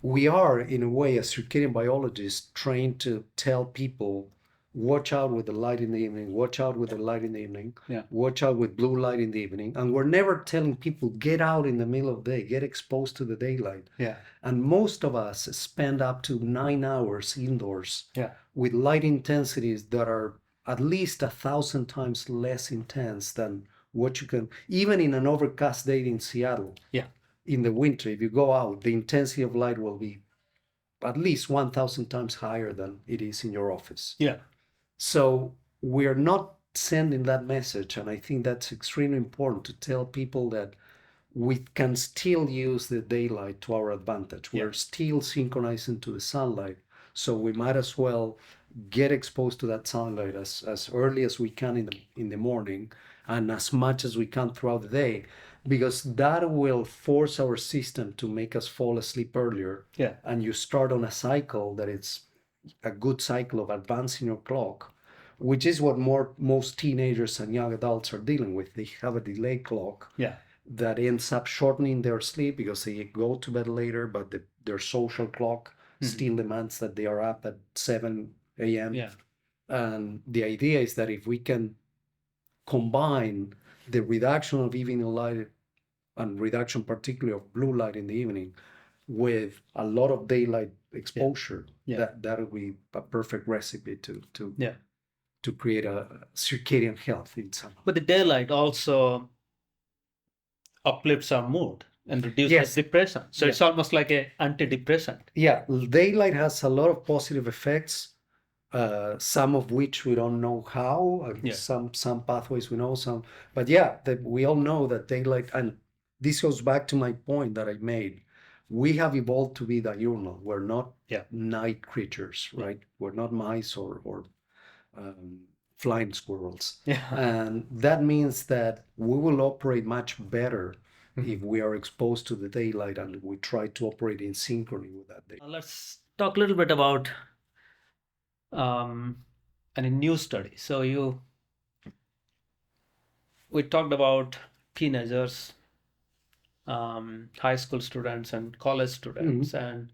We are, in a way, as circadian biologists, trained to tell people, watch out with the light in the evening, watch out with the light in the evening, Yeah. watch out with blue light in the evening. And we're never telling people, get out in the middle of the day, get exposed to the daylight. Yeah. And most of us spend up to 9 hours indoors Yeah. with light intensities that are at least 1,000 times less intense than what you can, even in an overcast day in Seattle. Yeah. In the winter, if you go out, the intensity of light will be at least 1,000 times higher than it is in your office. Yeah. So we're not sending that message. And I think that's extremely important to tell people that we can still use the daylight to our advantage. Yeah. We're still synchronizing to the sunlight. So we might as well get exposed to that sunlight as early as we can in the morning and as much as we can throughout the day, because that will force our system to make us fall asleep earlier. Yeah. And you start on a cycle that it's a good cycle of advancing your clock, which is what most teenagers and young adults are dealing with. They have a delayed clock. Yeah. That ends up shortening their sleep because they go to bed later, but their social clock still demands that they are up at 7 a.m. Yeah. And the idea is that if we can combine the reduction of evening light and reduction particularly of blue light in the evening with a lot of daylight exposure, Yeah. that'll be a perfect recipe to Yeah. to create a circadian health in some. But the daylight also uplifts our mood and reduces Yes. depression. So Yeah. it's almost like a antidepressant. Yeah, daylight has a lot of positive effects, some of which we don't know how, Yeah. some pathways we know, some, but yeah, that we all know that daylight, and this goes back to my point that I made. We have evolved to be diurnal. We're not Yeah. night creatures, right? We're not mice or flying squirrels. Yeah. And that means that we will operate much better if we are exposed to the daylight and we try to operate in synchrony with that day. Let's talk a little bit about any new study. So we talked about teenagers, high school students, and college students, and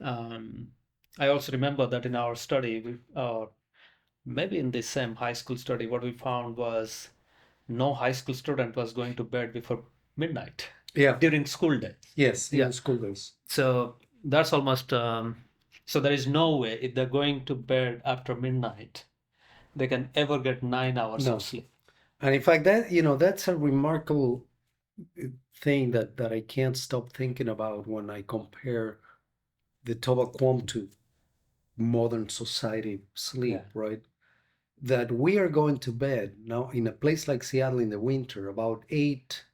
I also remember that in our study, maybe in the same high school study, what we found was no high school student was going to bed before midnight. Yeah. During school days. Yes, Yeah. in school days. So that's almost so there is no way if they're going to bed after midnight, they can ever get 9 hours No. of sleep. And in fact, that's a remarkable thing that I can't stop thinking about when I compare the Tobaquam to modern society sleep, right? That we are going to bed now in a place like Seattle in the winter about 8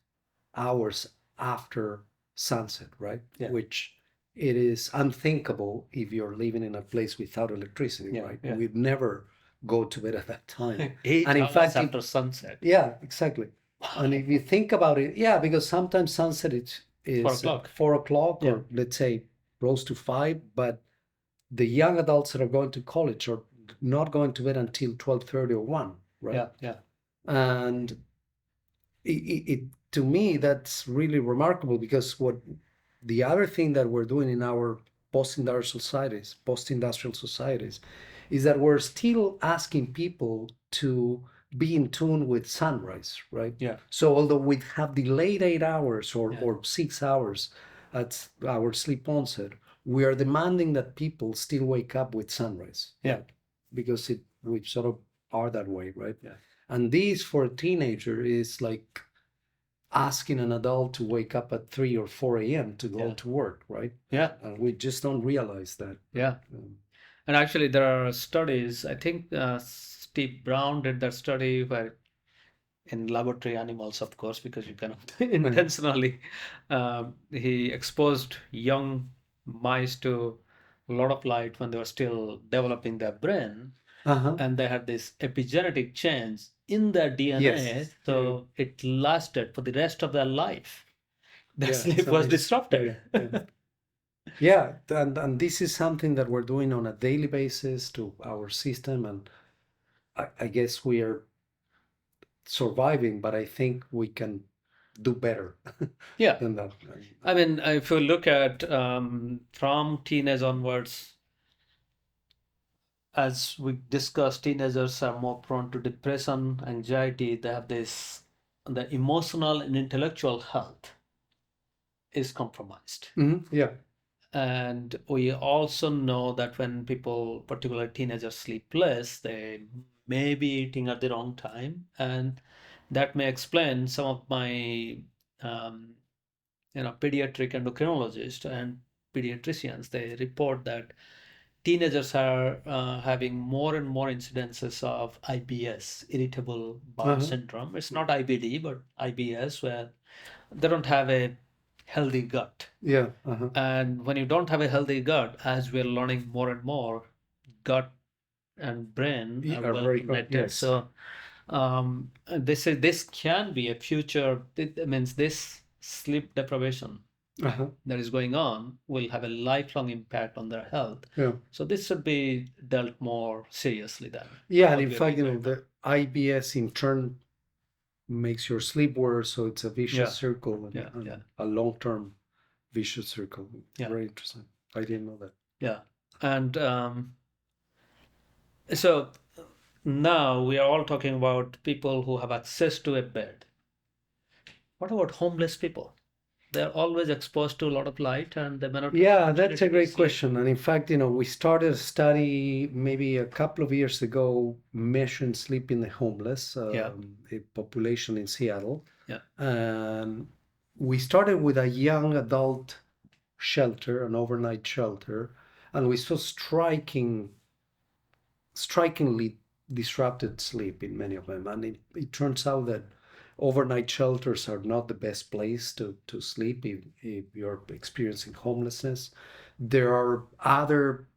hours after sunset, right? Yeah. Which it is unthinkable if you're living in a place without electricity, Yeah, right? yeah. We'd never go to bed at that time. 8 And in hours fact, after sunset. yeah, exactly. And if you think about it, yeah, because sometimes sunset is 4 o'clock. 4 o'clock Yeah. or let's say close to 5, but the young adults that are going to college are not going to bed until 12:30 or 1, right? Yeah, yeah. And it to me that's really remarkable because what the other thing that we're doing in our post-industrial societies is that we're still asking people to be in tune with sunrise, right? Yeah. So although we have delayed 8 hours Yeah. or 6 hours at our sleep onset, we are demanding that people still wake up with sunrise. Yeah. Because we sort of are that way, right? Yeah. And this for a teenager is like asking an adult to wake up at 3 or 4 a.m. to go Yeah. to work, right? Yeah. And we just don't realize that. Yeah. And actually, there are studies. I think Steve Brown did that study where, in laboratory animals, of course, because you cannot intentionally, he exposed young mice to a lot of light when they were still developing their brain, Uh-huh. and they had this epigenetic change in their DNA, Yes. so it lasted for the rest of their life. Their Yeah, sleep it's was amazing. disrupted. Yeah, and this is something that we're doing on a daily basis to our system, and I guess we are surviving, but I think we can do better Yeah. than that. I mean, if you look at from teenage onwards, as we discussed, teenagers are more prone to depression, anxiety. They have this, the emotional and intellectual health is compromised. Yeah. And we also know that when people, particularly teenagers, sleep less, they may be eating at the wrong time. And that may explain some of my, um, pediatric endocrinologists and pediatricians. They report that teenagers are having more and more incidences of IBS, irritable bowel syndrome. It's not IBD, but IBS, where they don't have a healthy gut. Yeah. And when you don't have a healthy gut, as we're learning more and more, gut and brain are well very connected. yes. So this can be a future. It means this sleep deprivation that is going on will have a lifelong impact on their health. Yeah. So this should be dealt more seriously then. Yeah, and what in we are fact, doing right now. the IBS in turn makes your sleep worse, so it's a vicious Yeah. circle and, Yeah, and yeah. a long-term vicious circle. Yeah. Very interesting. I didn't know that. Yeah. And so now we are all talking about people who have access to a bed. What about homeless people? They're always exposed to a lot of light and they may not. Yeah, that's a opportunity to great sleep. question. And in fact, we started a study maybe a couple of years ago measuring sleep in the homeless Yeah. a population in Seattle. Yeah. And we started with a young adult shelter, an overnight shelter, and we saw strikingly disrupted sleep in many of them. And it turns out that overnight shelters are not the best place to sleep if you're experiencing homelessness. There are other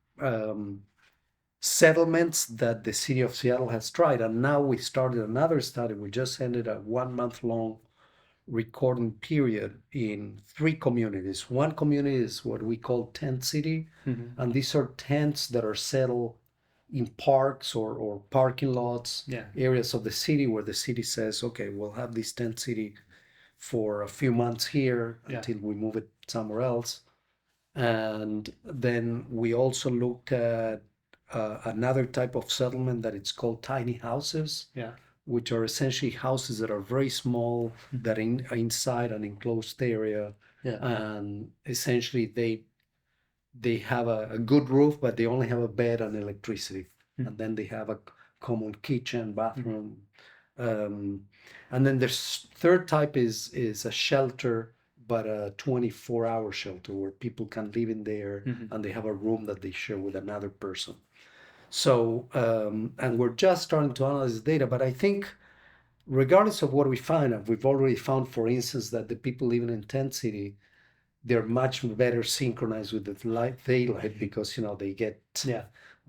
settlements that the city of Seattle has tried. And now we started another study. We just ended a 1 month long recording period in 3 communities. One community is what we call tent city, and these are tents that are settled in parks or parking lots, areas of the city where the city says, okay, we'll have this tent city for a few months here until we move it somewhere else. And then we also looked at another type of settlement that it's called tiny houses, which are essentially houses that are very small, that are inside an enclosed area, and essentially they have a good roof, but they only have a bed and electricity, and then they have a common kitchen, bathroom, Um, and then there's third type is a shelter, but a 24-hour shelter where people can live in there and they have a room that they share with another person. So, and we're just starting to analyze the data, but I think regardless of what we find, and we've already found, for instance, that the people living in tent city, they're much better synchronized with the light daylight because they get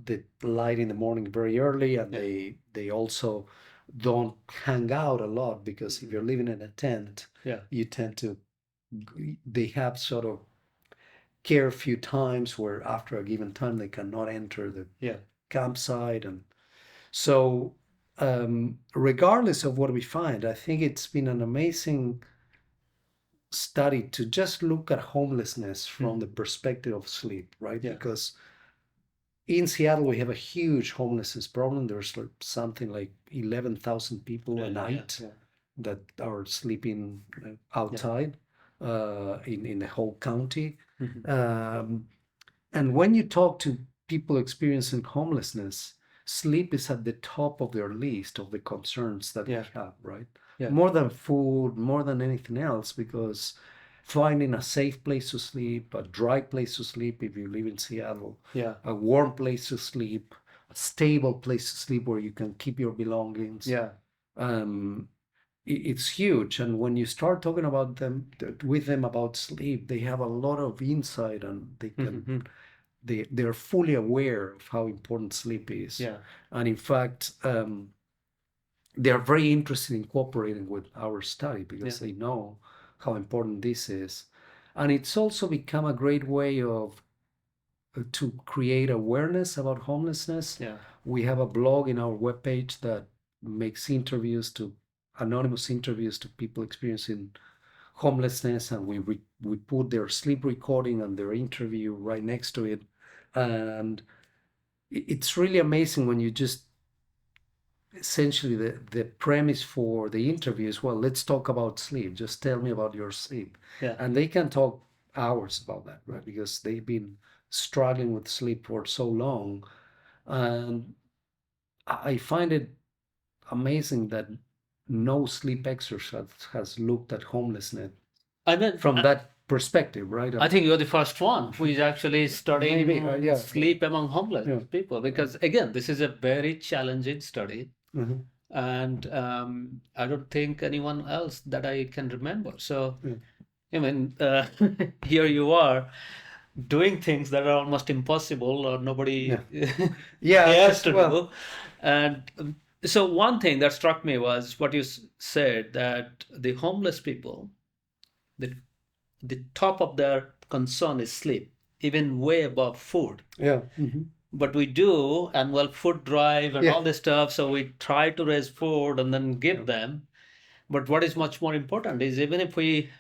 the light in the morning very early, and they also don't hang out a lot because if you're living in a tent, you tend to they have sort of curfew times where after a given time they cannot enter the campsite. And so regardless of what we find, I think it's been an amazing study to just look at homelessness from the perspective of sleep, right? Because in Seattle we have a huge homelessness problem. There's something like 11,000 people a night that are sleeping outside in the whole county. And when you talk to people experiencing homelessness, sleep is at the top of their list of the concerns that we have, right? More than food, more than anything else, because finding a safe place to sleep, a dry place to sleep if you live in Seattle, a warm place to sleep, a stable place to sleep where you can keep your belongings. Um, it's huge. And when you start talking about them with them about sleep, they have a lot of insight, and they can they're fully aware of how important sleep is. And in fact, they are very interested in cooperating with our study because they know how important this is. And it's also become a great way of to create awareness about homelessness. We have a blog in our webpage that makes anonymous interviews to people experiencing homelessness, and we put their sleep recording and their interview right next to it. And it's really amazing when you just essentially the premise for the interview is, well, let's talk about sleep. Just tell me about your sleep. And they can talk hours about that, right? Because they've been struggling with sleep for so long. And I find it amazing that no sleep exercise has looked at homelessness And then from that perspective, right? I think you're the first one who is actually studying Maybe, sleep among homeless people, because again, this is a very challenging study, and I don't think anyone else that I can remember. So, I mean, here you are doing things that are almost impossible or nobody cares to do. And so one thing that struck me was what you said, that the homeless people, the the top of their concern is sleep, even way above food. But we do annual food drive and all this stuff, so we try to raise food and then give them. But what is much more important is, even if we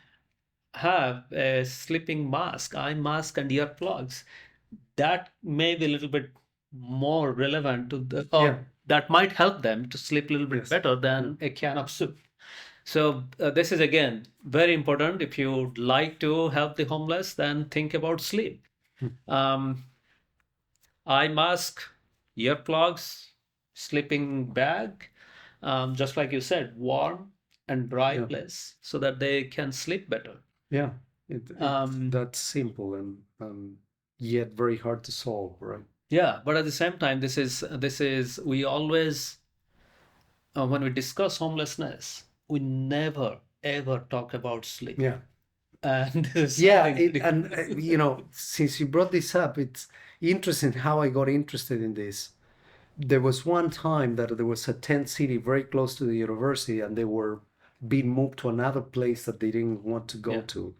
have a sleeping mask, eye mask, and earplugs, that may be a little bit more relevant to the, or that might help them to sleep a little bit better than a can of soup. So this is again very important. If you'd like to help the homeless, then think about sleep. Um, eye mask, earplugs, sleeping bag, just like you said, warm and dry place so that they can sleep better. That's simple and yet very hard to solve, right? Yeah, but at the same time, this is we always when we discuss homelessness, we never ever talk about sleep. And since you brought this up, it's interesting how I got interested in this. There was one time that there was a tent city very close to the university, and they were being moved to another place that they didn't want to go to.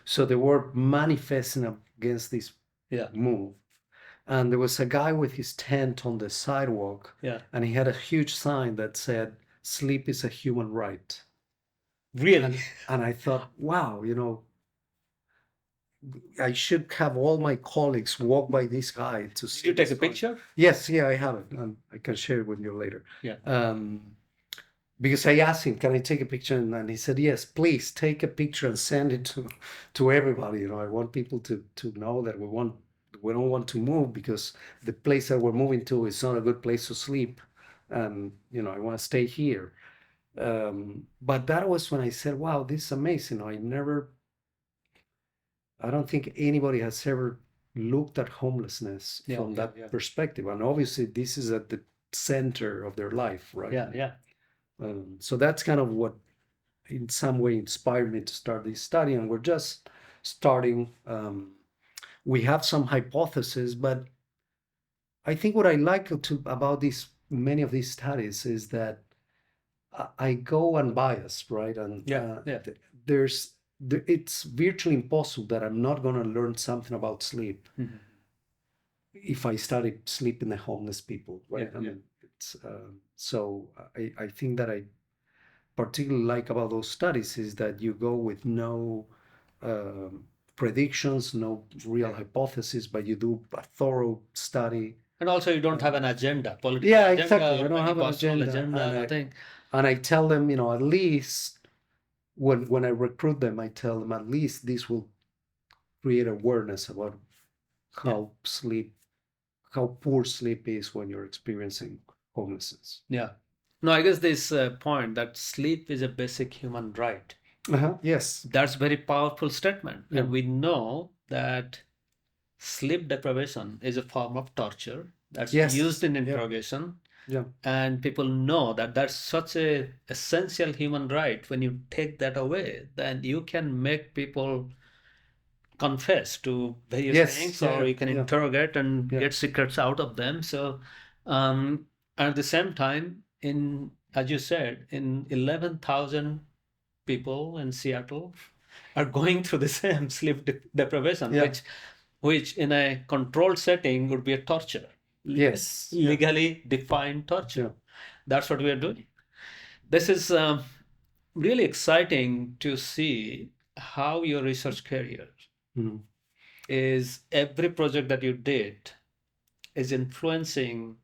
So they were manifesting against this move. And there was a guy with his tent on the sidewalk, and he had a huge sign that said, "Sleep is a human right." Really? And I thought, wow, I should have all my colleagues walk by this guy to see. Did you take a picture? Yes, I have it, and I can share it with you later. Because I asked him, "Can I take a picture?" And he said, "Yes, please take a picture and send it to everybody. I want people to know that we don't want to move because the place that we're moving to is not a good place to sleep, and I want to stay here." But that was when I said, wow, this is amazing. I don't think anybody has ever looked at homelessness from that perspective. And obviously, this is at the center of their life, right? Yeah. So that's kind of what, in some way, inspired me to start this study. And we're just starting. We have some hypotheses, but I think what I like about these many of these studies is that I go unbiased, right? And there's it's virtually impossible that I'm not going to learn something about sleep if I study sleep in the homeless people, right? I mean, it's so I think that I particularly like about those studies is that you go with no predictions, no real hypothesis, but you do a thorough study. And also, you don't have an agenda, political Yeah, agenda, exactly. I or don't any have an personal agenda, and nothing. I tell them, at least when I recruit them, I tell them at least this will create awareness about how poor sleep is when you're experiencing homelessness. Yeah. No, I guess this point that sleep is a basic human right. Yes. That's very powerful statement. Yeah. And we know that sleep deprivation is a form of torture that's used in interrogation. Yeah. And people know that that's such a essential human right. When you take that away, then you can make people confess to various things, or you can interrogate and get secrets out of them. So, at the same time, as you said, in 11,000 people in Seattle are going through the same sleep deprivation, which in a controlled setting would be a torture. Yes. Legally defined torture. That's what we are doing. This is really exciting to see how your research career is, every project that you did is influencing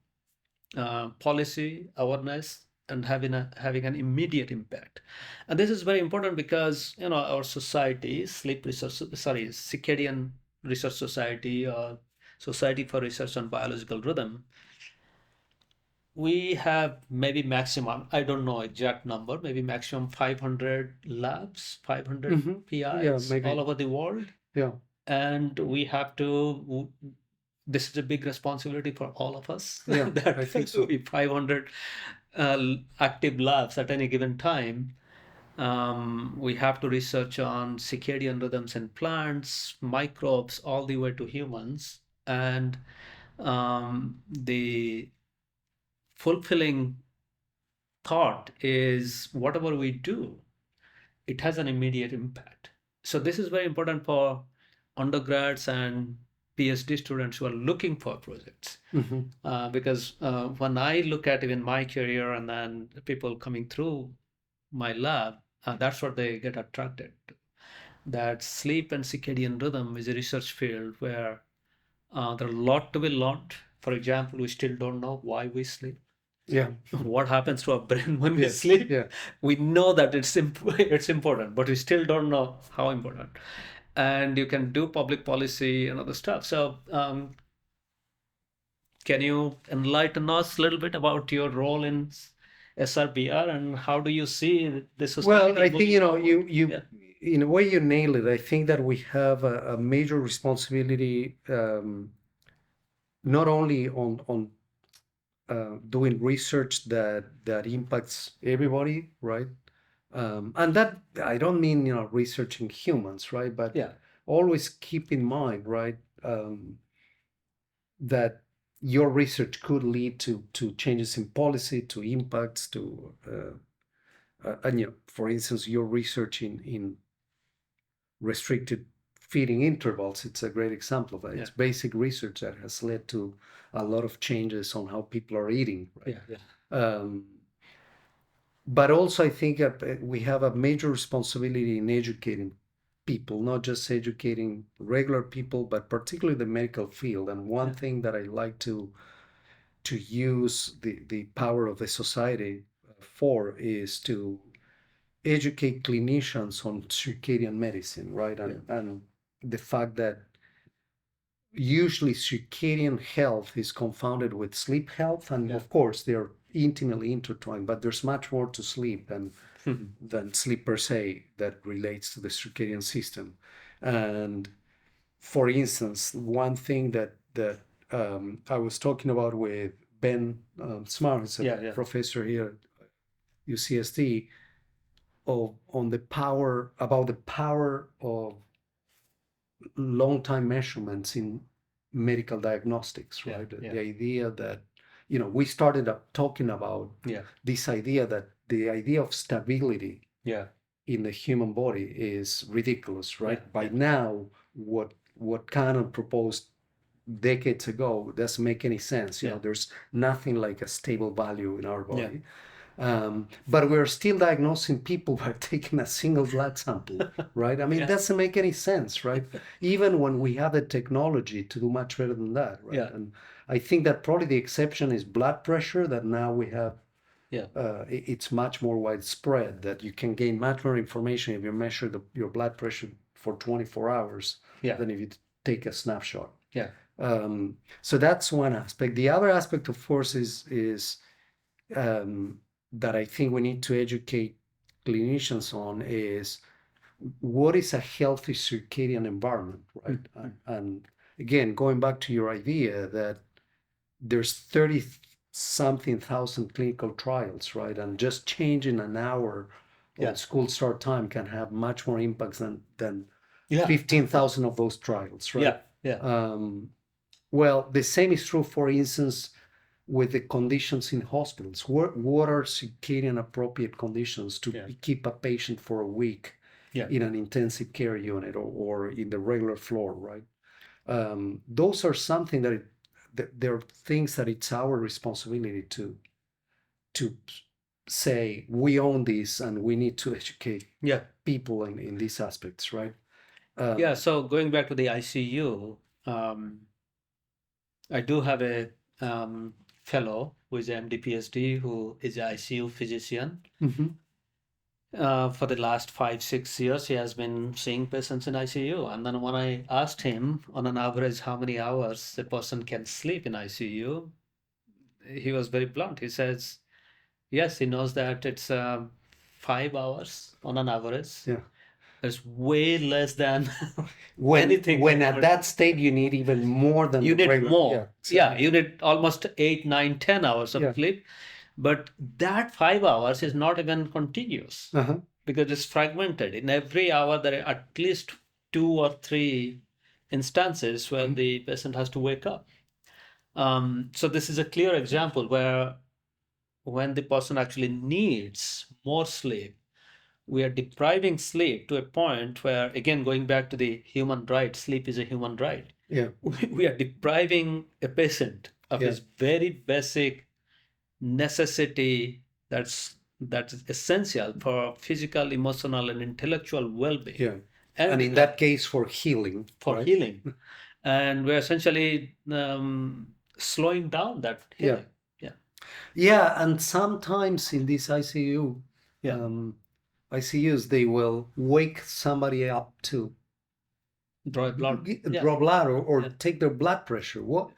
policy awareness and having an immediate impact. And this is very important because our society, circadian research society, or Society for Research on Biological Rhythm, we have maybe maximum, I don't know exact number, maybe maximum 500 labs, 500 PIs all over the world. Yeah. And we have to, this is a big responsibility for all of us. Yeah, that I think so. 500 active labs at any given time. We have to research on circadian rhythms in plants, microbes, all the way to humans. And the fulfilling thought is whatever we do, it has an immediate impact. So this is very important for undergrads and PhD students who are looking for projects. Because when I look at even my career and then people coming through my lab, that's what they get attracted to. That sleep and circadian rhythm is a research field where there are a lot to be learned. For example, we still don't know why we sleep. Yeah. What happens to our brain when we sleep? We know that it's important, but we still don't know how important. And you can do public policy and other stuff. So, can you enlighten us a little bit about your role in SRBR and how do you see the society? Well, I think you in a way you nailed it. I think that we have a major responsibility, not only on doing research that impacts everybody, right? And that I don't mean researching humans, right? But always keep in mind, right, that your research could lead to changes in policy, to impacts, to and for instance, your research in restricted feeding intervals, it's a great example of that. It's basic research that has led to a lot of changes on how people are eating, right? But also, I think we have a major responsibility in educating people, not just educating regular people, but particularly the medical field. And one thing that I like to use the power of the society for is to educate clinicians on circadian medicine, right? And the fact that usually circadian health is confounded with sleep health, and of course there are intimately intertwined, but there's much more to sleep than sleep per se that relates to the circadian system. And for instance, one thing that I was talking about with Ben Smart, who's a professor here at UCSD, on the power about the power of long time measurements in medical diagnostics, right? The idea that, we started up talking about this idea that the idea of stability in the human body is ridiculous, right? By now, what Cannon proposed decades ago doesn't make any sense. There's nothing like a stable value in our body. But we're still diagnosing people by taking a single blood sample, right? I mean, it doesn't make any sense, right? Even when we have the technology to do much better than that, right? And I think that probably the exception is blood pressure, that now we have, it's much more widespread, that you can gain much more information if you measure your blood pressure for 24 hours than if you take a snapshot. So that's one aspect. The other aspect, of course, is that I think we need to educate clinicians on is what is a healthy circadian environment, right? And again, going back to your idea that there's 30 something thousand clinical trials, right? And just changing an hour on school start time can have much more impacts than 15,000 of those trials, right? Well, the same is true, for instance, with the conditions in hospitals. What are circadian appropriate conditions to keep a patient for a week in an intensive care unit or in the regular floor, right? Those are something that there are things that it's our responsibility to say we own this and we need to educate people in these aspects, right? So going back to the ICU, I do have a fellow who is an MD PhD who is an ICU physician. For the last 5-6 years, he has been seeing patients in ICU. And then when I asked him on an average how many hours a person can sleep in ICU, he was very blunt. He says, yes, he knows that it's 5 hours on an average. There's way less than anything. When at that state you need even more than you the need regular. more. You need almost 8, 9, 10 hours of sleep. But that 5 hours is not even continuous because it's fragmented. In every hour, there are at least 2 or 3 instances where the patient has to wake up. So this is a clear example where when the person actually needs more sleep, we are depriving sleep to a point where, again, going back to the human right, sleep is a human right. We are depriving a patient of his very basic necessity that's essential for physical, emotional, and intellectual well-being. And in that case, for healing. Healing. And we're essentially slowing down that healing. And sometimes in these ICUs, they will wake somebody up to draw blood, or take their blood pressure. What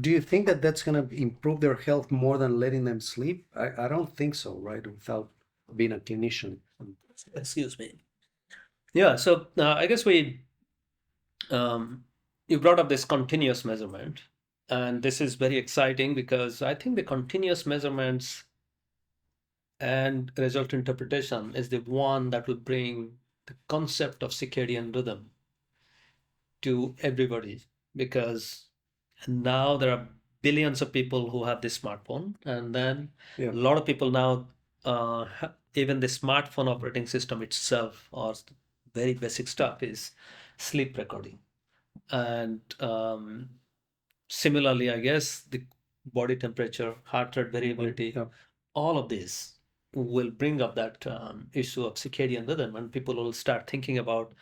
do you think that that's going to improve their health more than letting them sleep? I don't think so, right? Without being a clinician. Excuse me. So I guess you brought up this continuous measurement, and this is very exciting because I think the continuous measurements and result interpretation is the one that will bring the concept of circadian rhythm to everybody, because now there are billions of people who have this smartphone, and then a lot of people now even the smartphone operating system itself, or very basic stuff, is sleep recording. And similarly, I guess the body temperature, heart rate variability, all of these will bring up that issue of circadian rhythm, and people will start thinking about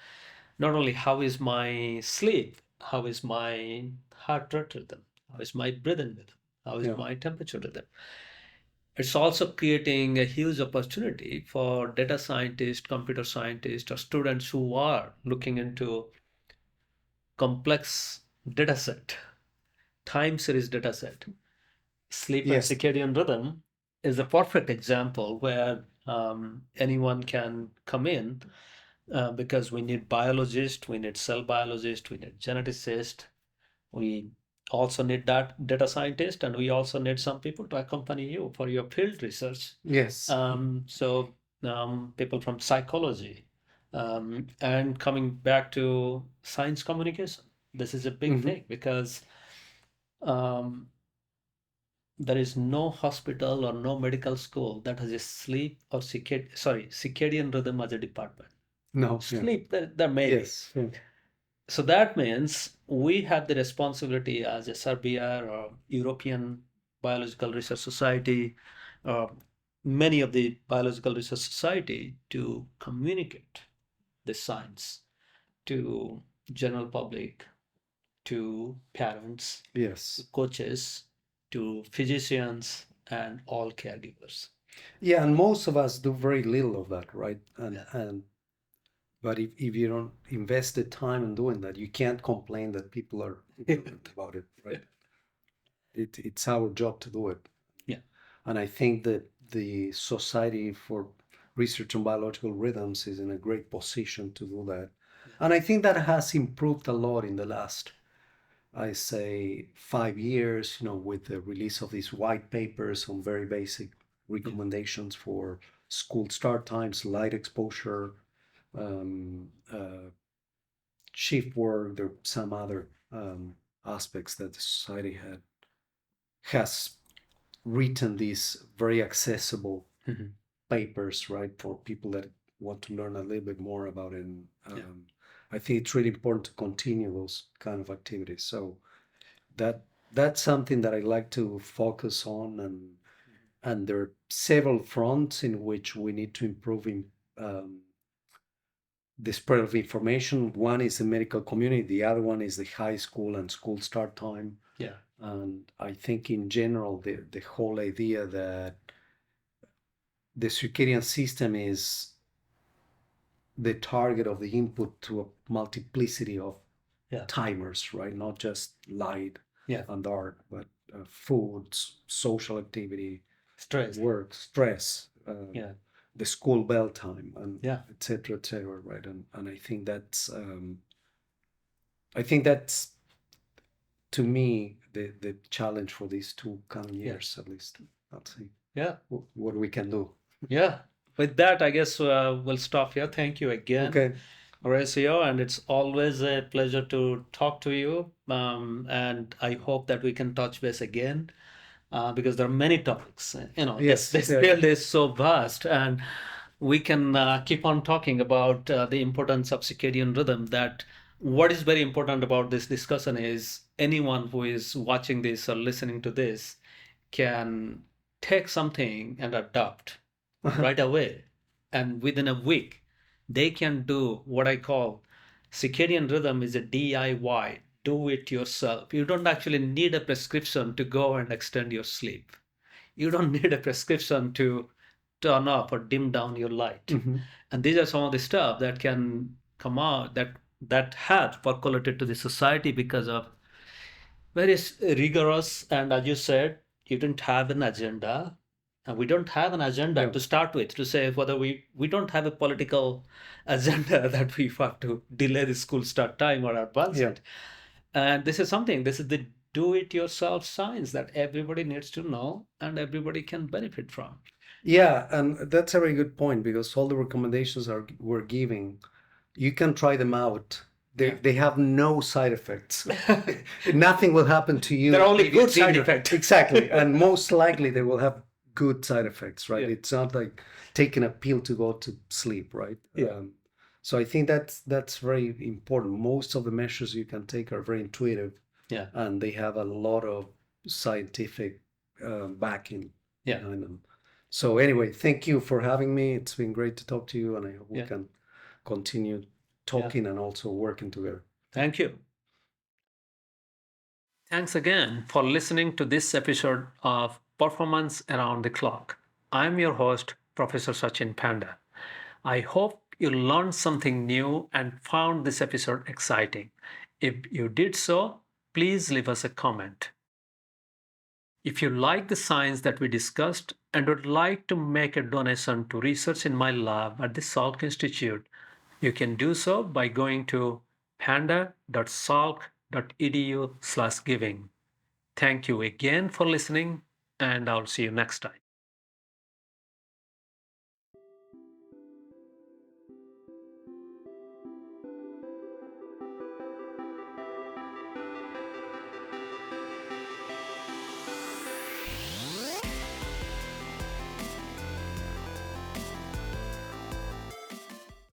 not only how is my sleep, how is my heart rate rhythm, how is my breathing rhythm, how is my temperature rhythm. It's also creating a huge opportunity for data scientists, computer scientists, or students who are looking into complex data set, time series data set, sleep and circadian rhythm. is a perfect example where anyone can come in because we need biologists, we need cell biologists, we need geneticists, we also need that data scientist, and we also need some people to accompany you for your field research. Yes. People from psychology, and coming back to science communication. This is a big Hmm. thing because um, there is no hospital or no medical school that has a sleep or circadian rhythm as a department. No. Yeah. Sleep, there may be. Yes. Yeah. So that means we have the responsibility as a Serbia or European Biological Research Society, or many of the Biological Research Society, to communicate the science to general public, to parents, to Yes. coaches, to physicians, and all caregivers. Yeah, and most of us do very little of that, right? Yeah. And but if you don't invest the time in doing that, you can't complain that people are ignorant about it, right? It's our job to do it. Yeah. And I think that the Society for Research on Biological Rhythms is in a great position to do that. And I think that has improved a lot in the last, I say, 5 years, with the release of these white papers on very basic recommendations for school start times, light exposure, shift work. There are some other aspects that the society has written these very accessible Mhm. papers, right, for people that want to learn a little bit more about it. And Yeah. I think it's really important to continue those kind of activities. So that that's something that I like to focus on, and there are several fronts in which we need to improve in um, the spread of information. One is the medical community, the other one is the high school and school start time. Yeah. And I think in general, the whole idea that the circadian system is the target of the input to a multiplicity of Yeah. timers, right? Not just light Yeah. and dark, but foods, social activity, Stress. work, stress, Yeah. the school bell time, and Yeah. et cetera, right? And I think that's to me the challenge for these two coming Yeah. years at least. Let's see Yeah. what we can do. Yeah. With that, I guess we'll stop here. Thank you again, Okay. Horacio, and it's always a pleasure to talk to you. And I hope that we can touch base again because there are many topics. This Yes. this Yeah. field is so vast, and we can keep on talking about the importance of circadian rhythm. That what is very important about this discussion is anyone who is watching this or listening to this can take something and adopt right away. And within a week, they can do what I call circadian rhythm is a DIY, do it yourself. You don't actually need a prescription to go and extend your sleep. You don't need a prescription to turn off or dim down your light. Mm-hmm. And these are some of the stuff that can come out that has percolated to the society because of very rigorous, and as you said, you didn't have an agenda, and we don't have an agenda Yeah. to start with, to say whether we don't have a political agenda that we have to delay the school start time or advance Yeah. it. And this is the do it yourself science that everybody needs to know and everybody can benefit from. Yeah, and that's a very good point because all the recommendations are we're giving, you can try them out. They Yeah. they have no side effects. Nothing will happen to you. They're only if you good side didn't- effects. Exactly, and most likely they will have good side effects, right? Yeah. It's not like taking a pill to go to sleep, right? Yeah. So I think that's very important. Most of the measures you can take are very intuitive, Yeah. and they have a lot of scientific backing Yeah. behind them. So anyway, thank you for having me. It's been great to talk to you, and I hope we Yeah. can continue talking and also working together. Thank you. Thanks again for listening to this episode of Performance Around the Clock. I'm your host, Professor Satchin Panda. I hope you learned something new and found this episode exciting. If you did so, please leave us a comment. If you like the science that we discussed and would like to make a donation to research in my lab at the Salk Institute, you can do so by going to panda.salk.edu/giving. Thank you again for listening, and I'll see you next time.